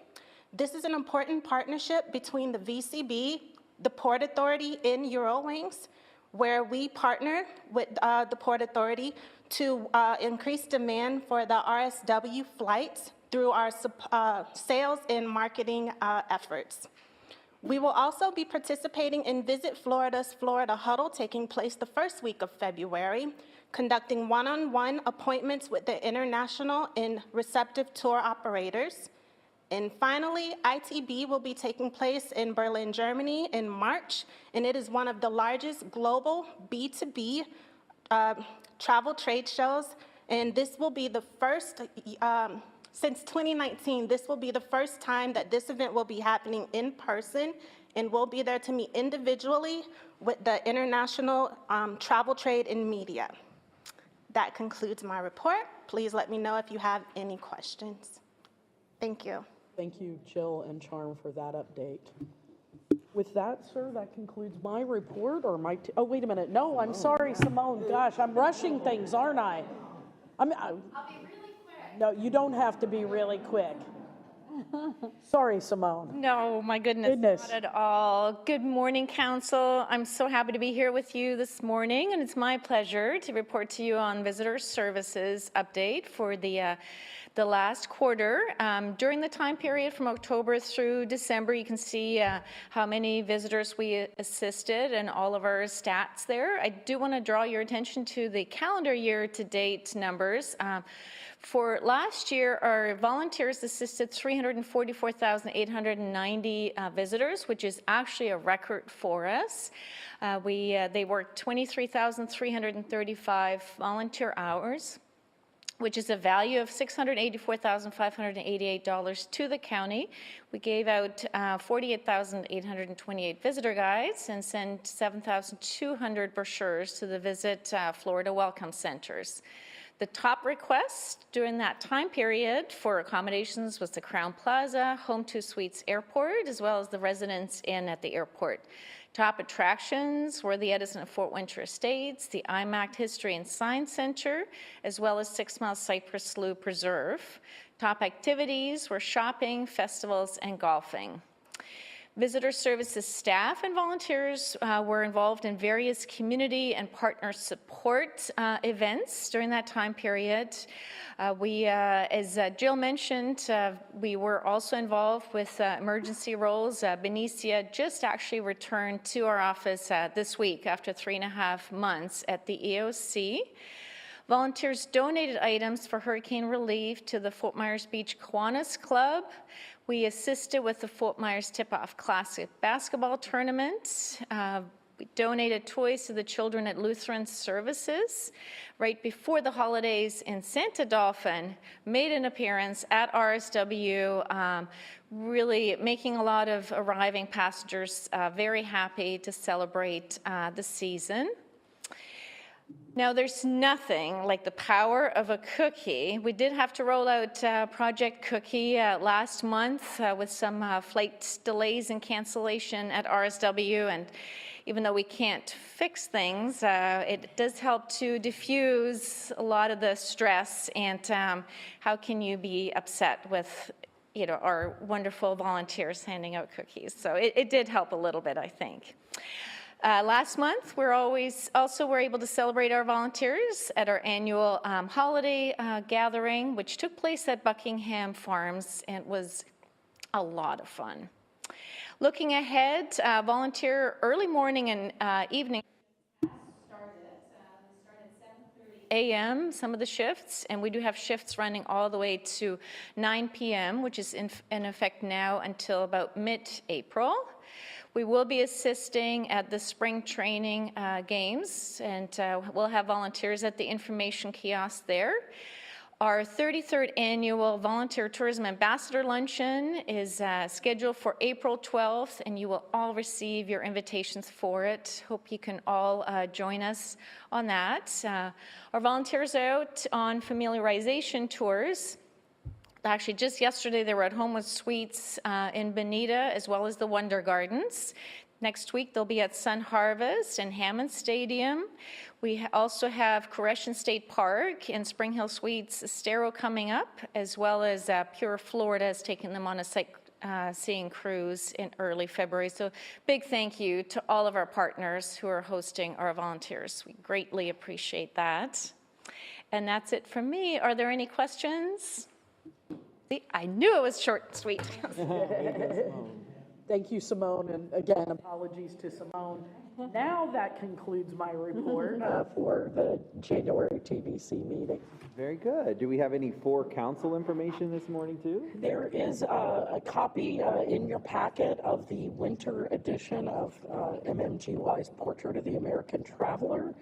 This is an important partnership between the VCB, the Port Authority, and Eurowings, where we partner with the Port Authority to increase demand for the RSW flights through our sales and marketing efforts. We will also be participating in Visit Florida's Florida Huddle taking place the first week of February, conducting one-on-one appointments with the international and receptive tour operators. And finally, ITB will be taking place in Berlin, Germany in March, and it is one of the largest global B2B travel trade shows, and this will be the first, since 2019, this will be the first time that this event will be happening in person, and we'll be there to meet individually with the international travel trade and media. That concludes my report. Please let me know if you have any questions. Thank you. Thank you, Jill and Charm, for that update. With that, sir, that concludes my report, or my, oh, wait a minute. No, I'm sorry, Simone. Gosh, I'm rushing things, aren't I? I'll be really quick. No, you don't have to be really quick. Sorry, Simone. No, my goodness, not at all. Good morning, Council. I'm so happy to be here with you this morning, and it's my pleasure to report to you on Visitor Services update for the last quarter. During the time period from October through December, you can see how many visitors we assisted and all of our stats there. I do want to draw your attention to the calendar year to date numbers. For last year, our volunteers assisted 344,890 visitors, which is actually a record for us. They worked 23,335 volunteer hours, which is a value of $684,588 to the county. We gave out 48,828 visitor guides and sent 7,200 brochures to the Visit Florida Welcome Centers. The top request during that time period for accommodations was the Crown Plaza, Home 2 Suites Airport, as well as the Residence Inn at the airport. Top attractions were the Edison and Fort Winter Estates, the IMAC History and Science Center, as well as 6 Mile Cypress Slough Preserve. Top activities were shopping, festivals, and golfing. Visitor Services staff and volunteers were involved in various community and partner support events during that time period. As Jill mentioned, we were also involved with emergency roles. Benicia just actually returned to our office this week after 3.5 months at the EOC. Volunteers donated items for hurricane relief to the Fort Myers Beach Kiwanis Club. We assisted with the Fort Myers Tip-Off Classic basketball tournament. We donated toys to the children at Lutheran Services. Right before the holidays, and Santa Dolphin made an appearance at RSW, really making a lot of arriving passengers very happy to celebrate the season. Now, there's nothing like the power of a cookie. We did have to roll out Project Cookie last month with some flight delays and cancellation at RSW, and even though we can't fix things, it does help to diffuse a lot of the stress, and how can you be upset with our wonderful volunteers handing out cookies. So it did help a little bit, I think. Last month, we're able to celebrate our volunteers at our annual holiday gathering, which took place at Buckingham Farms, and it was a lot of fun. Looking ahead, volunteer early morning and evening a.m., some of the shifts, and we do have shifts running all the way to 9 p.m., which is in effect now until about mid-April. We will be assisting at the spring training games, and we'll have volunteers at the information kiosk there. Our 33rd annual Volunteer Tourism Ambassador Luncheon is scheduled for April 12th, and you will all receive your invitations for it. Hope you can all join us on that. Our volunteers are out on familiarization tours. Actually, just yesterday, they were at Homewood Suites in Bonita, as well as the Wonder Gardens. Next week, they'll be at Sun Harvest and Hammond Stadium. We also have Koreshan State Park and Spring Hill Suites Estero coming up, as well as Pure Florida has taken them on a sightseeing cruise in early February. So big thank you to all of our partners who are hosting our volunteers. We greatly appreciate that. And that's it from me. Are there any questions? See, I knew it was short and sweet. Thank you, Simone, and again, apologies to Simone. Now that concludes my report for the January TDC meeting. Very good. Do we have any for council information this morning, too? There is a copy in your packet of the winter edition of MMGY's Portrait of the American Traveler.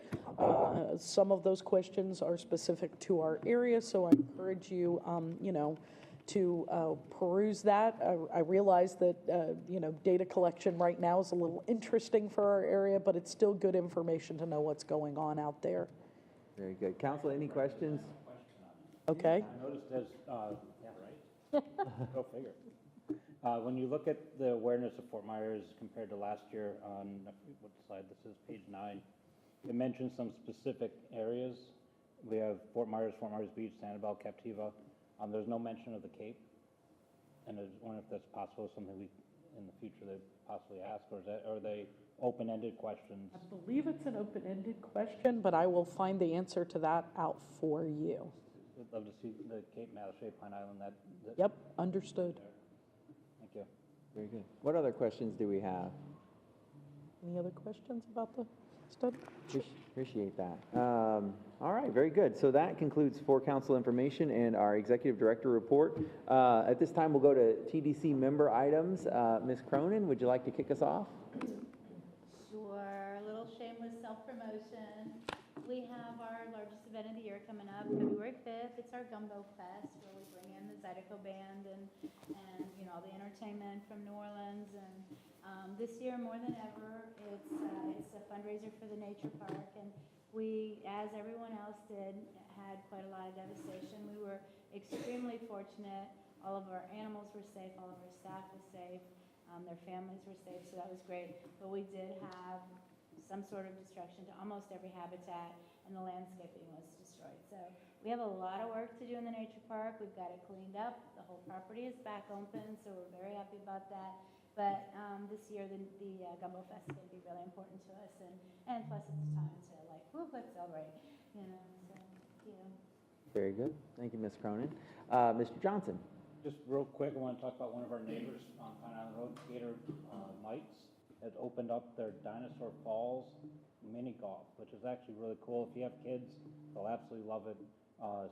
Some of those questions are specific to our area, so I encourage you, to peruse that. I realize that, data collection right now is a little interesting for our area, but it's still good information to know what's going on out there. Very good. Council, any questions? Okay. I noticed there's, go figure. When you look at the awareness of Fort Myers compared to last year on, what slide this is, page 9, it mentions some specific areas. We have Fort Myers Beach, Sanibel, Captiva. There's no mention of the Cape, and I was wondering if that's possible, something we, in the future, they possibly ask, or are they open-ended questions? I believe it's an open-ended question, but I will find the answer to that out for you. I'd love to see the Cape Malachey, Pine Island, Yep, understood. Thank you. Very good. What other questions do we have? Any other questions about the study? Appreciate that. All right, very good. So that concludes for council information and our executive director report. At this time, we'll go to TDC member items. Ms. Cronin, would you like to kick us off? Sure, a little shameless self-promotion. We have our largest event of the year coming up, February 5th. It's our Gumbo Fest, where we bring in the Zydeco Band and all the entertainment from New Orleans. And this year, more than ever, it's a fundraiser for the nature park. And we, as everyone else did, had quite a lot of devastation. We were extremely fortunate. All of our animals were safe. All of our staff was safe. Their families were safe, so that was great. But we did have some sort of destruction to almost every habitat, and the landscaping was destroyed. So we have a lot of work to do in the nature park. We've got it cleaned up. The whole property is back open, so we're very happy about that. But this year, the Gumbo Fest is going to be really important to us, and plus it's time to let's celebrate, So thank you. Very good. Thank you, Ms. Cronin. Mr. Johnson. Just real quick, I want to talk about one of our neighbors on Pine Island Road, Gator Mites, has opened up their Dinosaur Falls mini golf, which is actually really cool. If you have kids, they'll absolutely love it.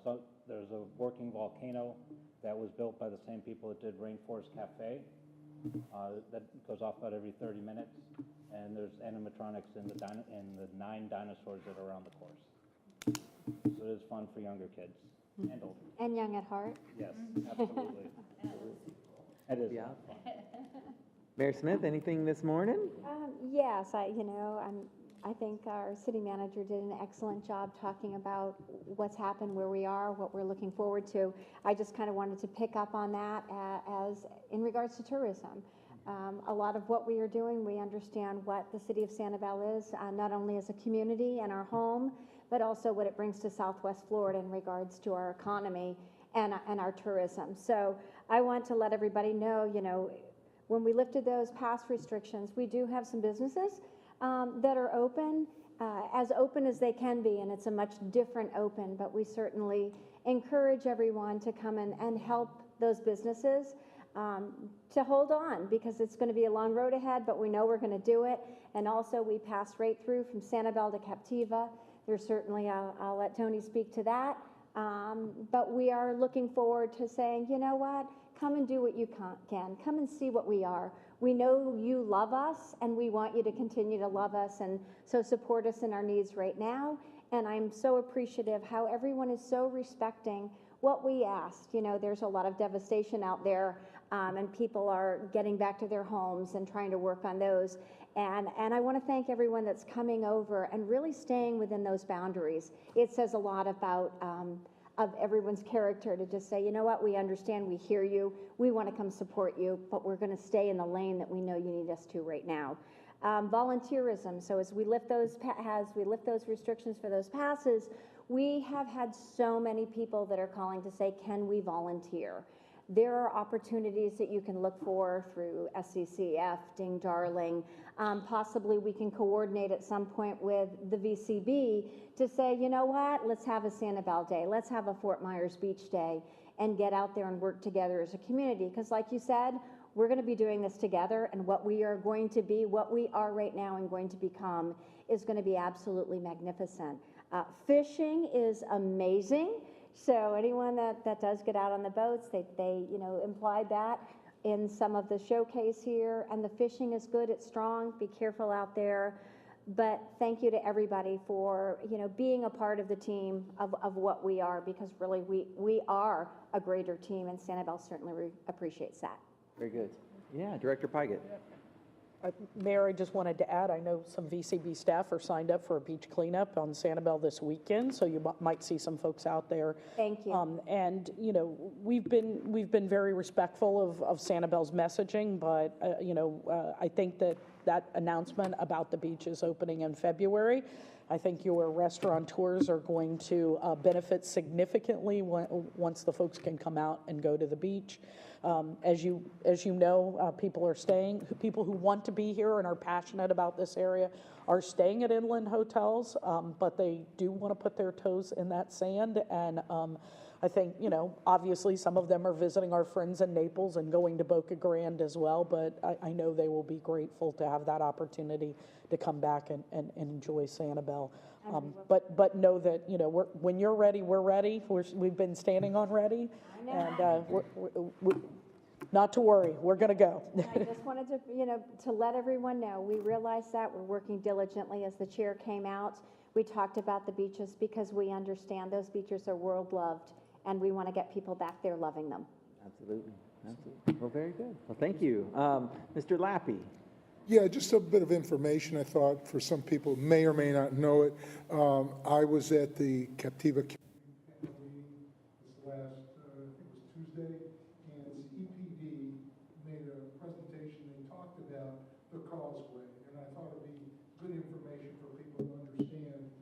So there's a working volcano that was built by the same people that did Rainforest Cafe. That goes off about every 30 minutes, and there's animatronics in the 9 dinosaurs that are around the course. So it is fun for younger kids and older. And young at heart. Yes, absolutely. It is. Yeah. Mayor Smith, anything this morning? Yes, I'm I think our city manager did an excellent job talking about what's happened, where we are, what we're looking forward to. I just kind of wanted to pick up on that as in regards to tourism. A lot of what we are doing, we understand what the city of Sanibel is, not only as a community and our home, but also what it brings to Southwest Florida in regards to our economy and our tourism. So I want to let everybody know, when we lifted those past restrictions, we do have some businesses that are open as they can be, and it's a much different open, but we certainly encourage everyone to come in and help those businesses to hold on, because it's going to be a long road ahead, but we know we're going to do it. And also, we passed right through from Sanibel to Captiva. There's certainly, I'll let Tony speak to that, but we are looking forward to saying, you know what, come and do what you can. Come and see what we are. We know you love us, and we want you to continue to love us, and so support us in our needs right now. And I'm so appreciative how everyone is so respecting what we asked. There's a lot of devastation out there, and people are getting back to their homes and trying to work on those. And I want to thank everyone that's coming over and really staying within those boundaries. It says a lot about of everyone's character to just say, you know what, we understand, we hear you, we want to come support you, but we're going to stay in the lane that we know you need us to right now. Volunteerism. So as we lift those restrictions for those passes, we have had so many people that are calling to say, can we volunteer? There are opportunities that you can look for through SCCF, Ding Darling. Possibly we can coordinate at some point with the VCB to say, you know what, let's have a Sanibel Day, let's have a Fort Myers Beach Day, and get out there and work together as a community. Because like you said, we're going to be doing this together, and what we are going to be, what we are right now and going to become, is going to be absolutely magnificent. Fishing is amazing. So anyone that does get out on the boats, they implied that in some of the showcase here, and the fishing is good, it's strong, be careful out there. But thank you to everybody for, being a part of the team of what we are, because really we are a greater team, and Sanibel certainly appreciates that. Very good. Yeah, Director Pygott. Mayor, I just wanted to add, I know some VCB staff are signed up for a beach cleanup on Sanibel this weekend, so you might see some folks out there. Thank you. And we've been very respectful of Sanibel's messaging, but I think that announcement about the beaches opening in February, I think your restaurateurs are going to benefit significantly once the folks can come out and go to the beach. As you know, people who want to be here and are passionate about this area are staying at inland hotels, but they do want to put their toes in that sand. And I think, obviously some of them are visiting our friends in Naples and going to Boca Grande as well, but I know they will be grateful to have that opportunity to come back and enjoy Sanibel. But know that, when you're ready, we're ready. We've been standing on ready. And we're not to worry, we're going to go. I just wanted to let everyone know, we realize that we're working diligently. As the chair came out, we talked about the beaches because we understand those beaches are world loved, and we want to get people back there loving them. Absolutely. Well, very good. Well, thank you. Mr. Lappy. Yeah, just a bit of information, I thought, for some people who may or may not know it. I was at the Captiva meeting this last, I think it was Tuesday, and EPD made a presentation. They talked about the causeway, and I thought it'd be good information for people to understand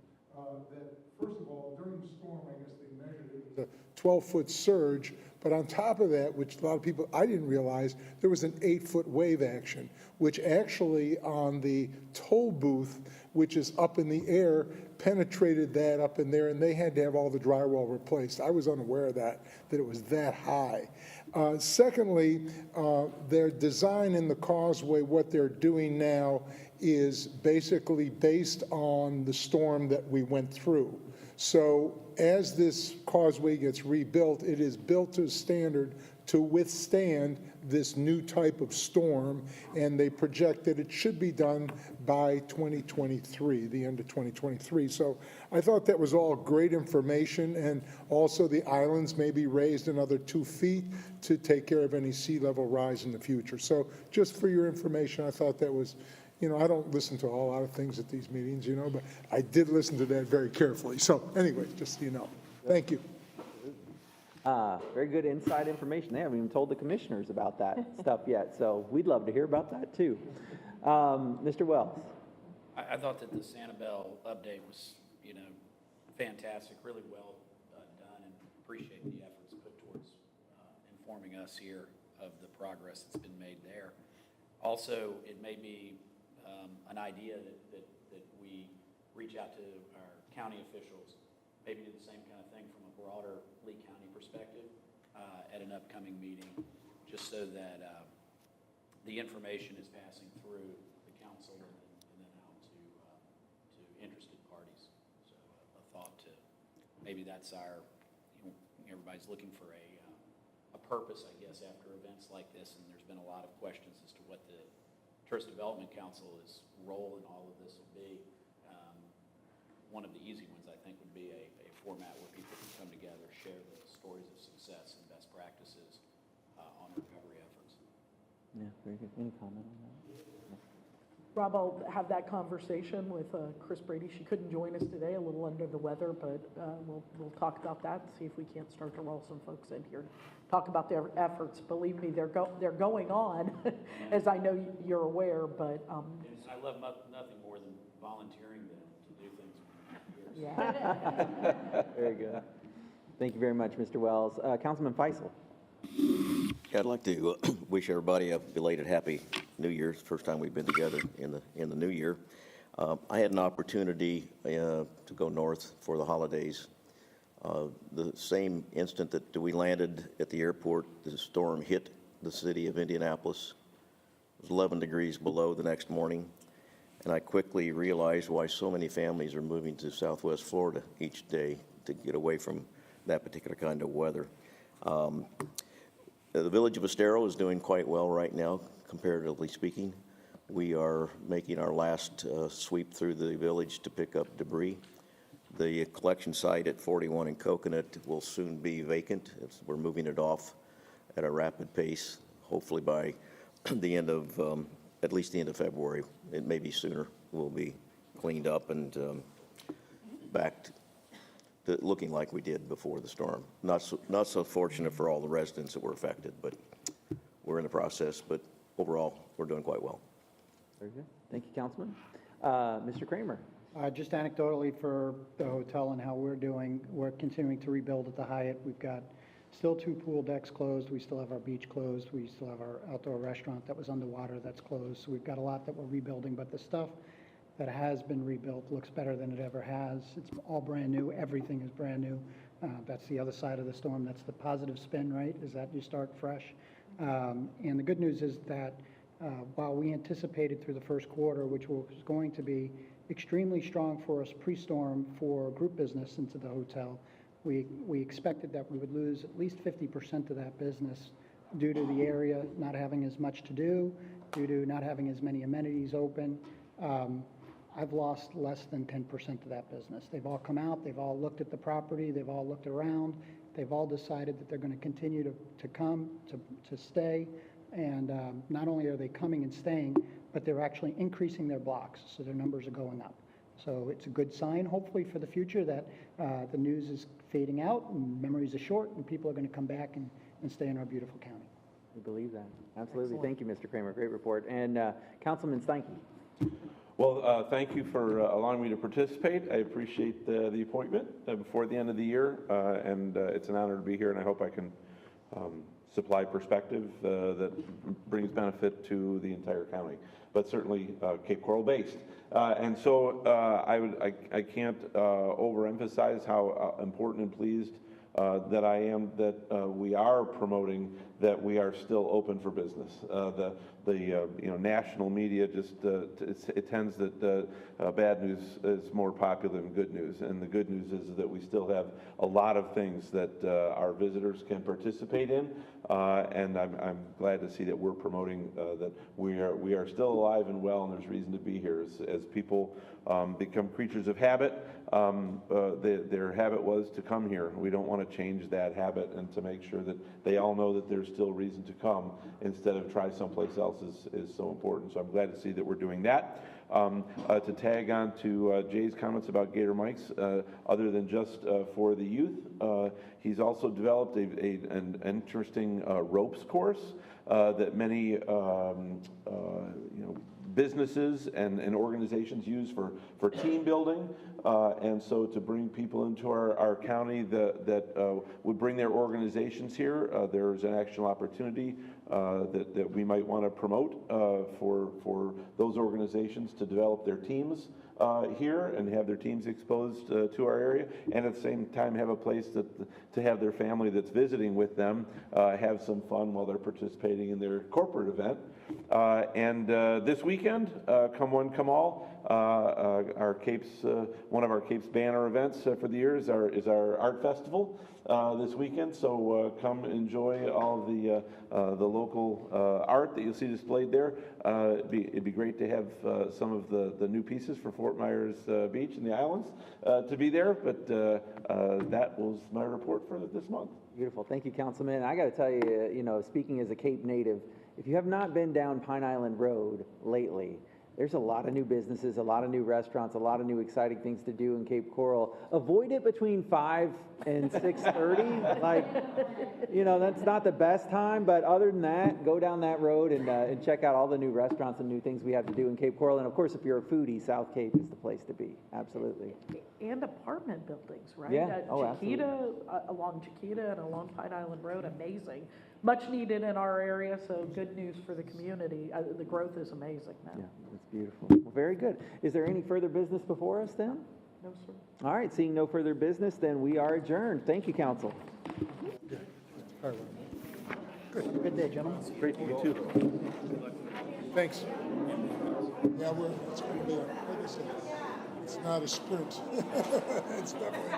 that, first of all, during the storm, I guess they measured it was a 12-foot surge, but on top of that, which a lot of people, I didn't realize, there was an 8-foot wave action, which actually on the toll booth, which is up in the air, penetrated that up in there, and they had to have all the drywall replaced. I was unaware of that it was that high. Secondly, their design in the causeway, what they're doing now is basically based on the storm that we went through. So as this causeway gets rebuilt, it is built to a standard to withstand this new type of storm, and they project that it should be done by 2023, the end of 2023. So I thought that was all great information, and also the islands may be raised another 2 feet to take care of any sea level rise in the future. So just for your information, I thought that was You know, I don't listen to a whole lot of things at these meetings, you know, but I did listen to that very carefully. So anyway, just so you know. Thank you. Very good inside information. They haven't even told the commissioners about that stuff yet, so we'd love to hear about that too. Mr. Wells. I thought that the Sanibel update was, fantastic, really well done, and appreciate the efforts put towards informing us here of the progress that's been made there. Also, it may be an idea that we reach out to our county officials, maybe do the same kind of thing from a broader Lee County perspective at an upcoming meeting, just so that the information is passing through the council and then out to interested parties. So a thought to maybe that's our, everybody's looking for a purpose, I guess, after events like this, and there's been a lot of questions as to what the Tourist Development Council's role in all of this will be. One of the easy ones, I think, would be a format where people can come together, share the stories of success and best practices on recovery efforts. Yeah, very good. Any comment on that? Rob, I'll have that conversation with Chris Brady. She couldn't join us today, a little under the weather, but we'll talk about that and see if we can't start to roll some folks in here to talk about their efforts. Believe me, they're going on, as I know you're aware, but... I love nothing more than volunteering to do things. Yeah. Very good. Thank you very much, Mr. Wells. Councilman Faisal. I'd like to wish everybody a belated Happy New Year. It's the first time we've been together in the new year. I had an opportunity to go north for the holidays. The same instant that we landed at the airport, the storm hit the city of Indianapolis. It was 11 degrees below the next morning, and I quickly realized why so many families are moving to Southwest Florida each day to get away from that particular kind of weather. The village of Estero is doing quite well right now, comparatively speaking. We are making our last sweep through the village to pick up debris. The collection site at 41 and Coconut will soon be vacant. We're moving it off at a rapid pace, hopefully by the end of, at least the end of February. It may be sooner. We'll be cleaned up and back to looking like we did before the storm. Not so fortunate for all the residents that were affected, but we're in the process. But overall, we're doing quite well. Very good. Thank you, Councilman. Mr. Kramer. Just anecdotally for the hotel and how we're doing, we're continuing to rebuild at the Hyatt. We've got still 2 pool decks closed. We still have our beach closed. We still have our outdoor restaurant that was underwater that's closed. So we've got a lot that we're rebuilding, but the stuff that has been rebuilt looks better than it ever has. It's all brand new. Everything is brand new. That's the other side of the storm. That's the positive spin, right? Is that you start fresh. And the good news is that while we anticipated through the first quarter, which was going to be extremely strong for us pre-storm for group business into the hotel, we expected that we would lose at least 50% of that business due to the area not having as much to do, due to not having as many amenities open. I've lost less than 10% of that business. They've all come out, they've all looked at the property, they've all looked around, they've all decided that they're going to continue to come, to stay, and not only are they coming and staying, but they're actually increasing their blocks, so their numbers are going up. So it's a good sign, hopefully, for the future that the news is fading out and memories are short and people are going to come back and stay in our beautiful county. We believe that. Absolutely. Excellent. Thank you, Mr. Kramer. Great report. And Councilman Steinke. Well, thank you for allowing me to participate. I appreciate the appointment before the end of the year, and it's an honor to be here, and I hope I can supply perspective that brings benefit to the entire county, but certainly Cape Coral based. And so I can't overemphasize how important and pleased that I am that we are promoting that we are still open for business. The national media just it tends that bad news is more popular than good news, and the good news is that we still have a lot of things that our visitors can participate in. And I'm glad to see that we're promoting that we are still alive and well, and there's reason to be here. As people become creatures of habit, their habit was to come here. We don't want to change that habit, and to make sure that they all know that there's still reason to come instead of try someplace else is so important. So I'm glad to see that we're doing that. To tag on to Jay's comments about Gator Mike's, other than just for the youth, he's also developed an interesting ropes course that many businesses and organizations use for team building. And so to bring people into our county that would bring their organizations here, there's an actual opportunity that we might want to promote for those organizations to develop their teams here and have their teams exposed to our area, and at the same time have a place to have their family that's visiting with them have some fun while they're participating in their corporate event. And this weekend, come one, come all, our Capes, one of our Capes banner events for the year is our art festival this weekend. So come enjoy all the local art that you'll see displayed there. It'd be great to have some of the new pieces for Fort Myers Beach and the islands to be there. But that was my report for this month. Beautiful. Thank you, Councilman. I got to tell you, speaking as a Cape native, if you have not been down Pine Island Road lately, there's a lot of new businesses, a lot of new restaurants, a lot of new exciting things to do in Cape Coral. Avoid it between 5 and 6:30. That's not the best time, but other than that, go down that road and check out all the new restaurants and new things we have to do in Cape Coral. And of course, if you're a foodie, South Cape is the place to be. Absolutely. And apartment buildings, right? Yeah. Absolutely. Along Chiquita and along Pine Island Road, amazing. Much needed in our area, so good news for the community. The growth is amazing now. Yeah, that's beautiful. Well, very good. Is there any further business before us then? No, sir. All right, seeing no further business, then we are adjourned. Thank you, council. Good day, gentlemen. Great to meet you too. Thanks. Yeah, it's going to be, like I said, it's not a sprint. It's definitely.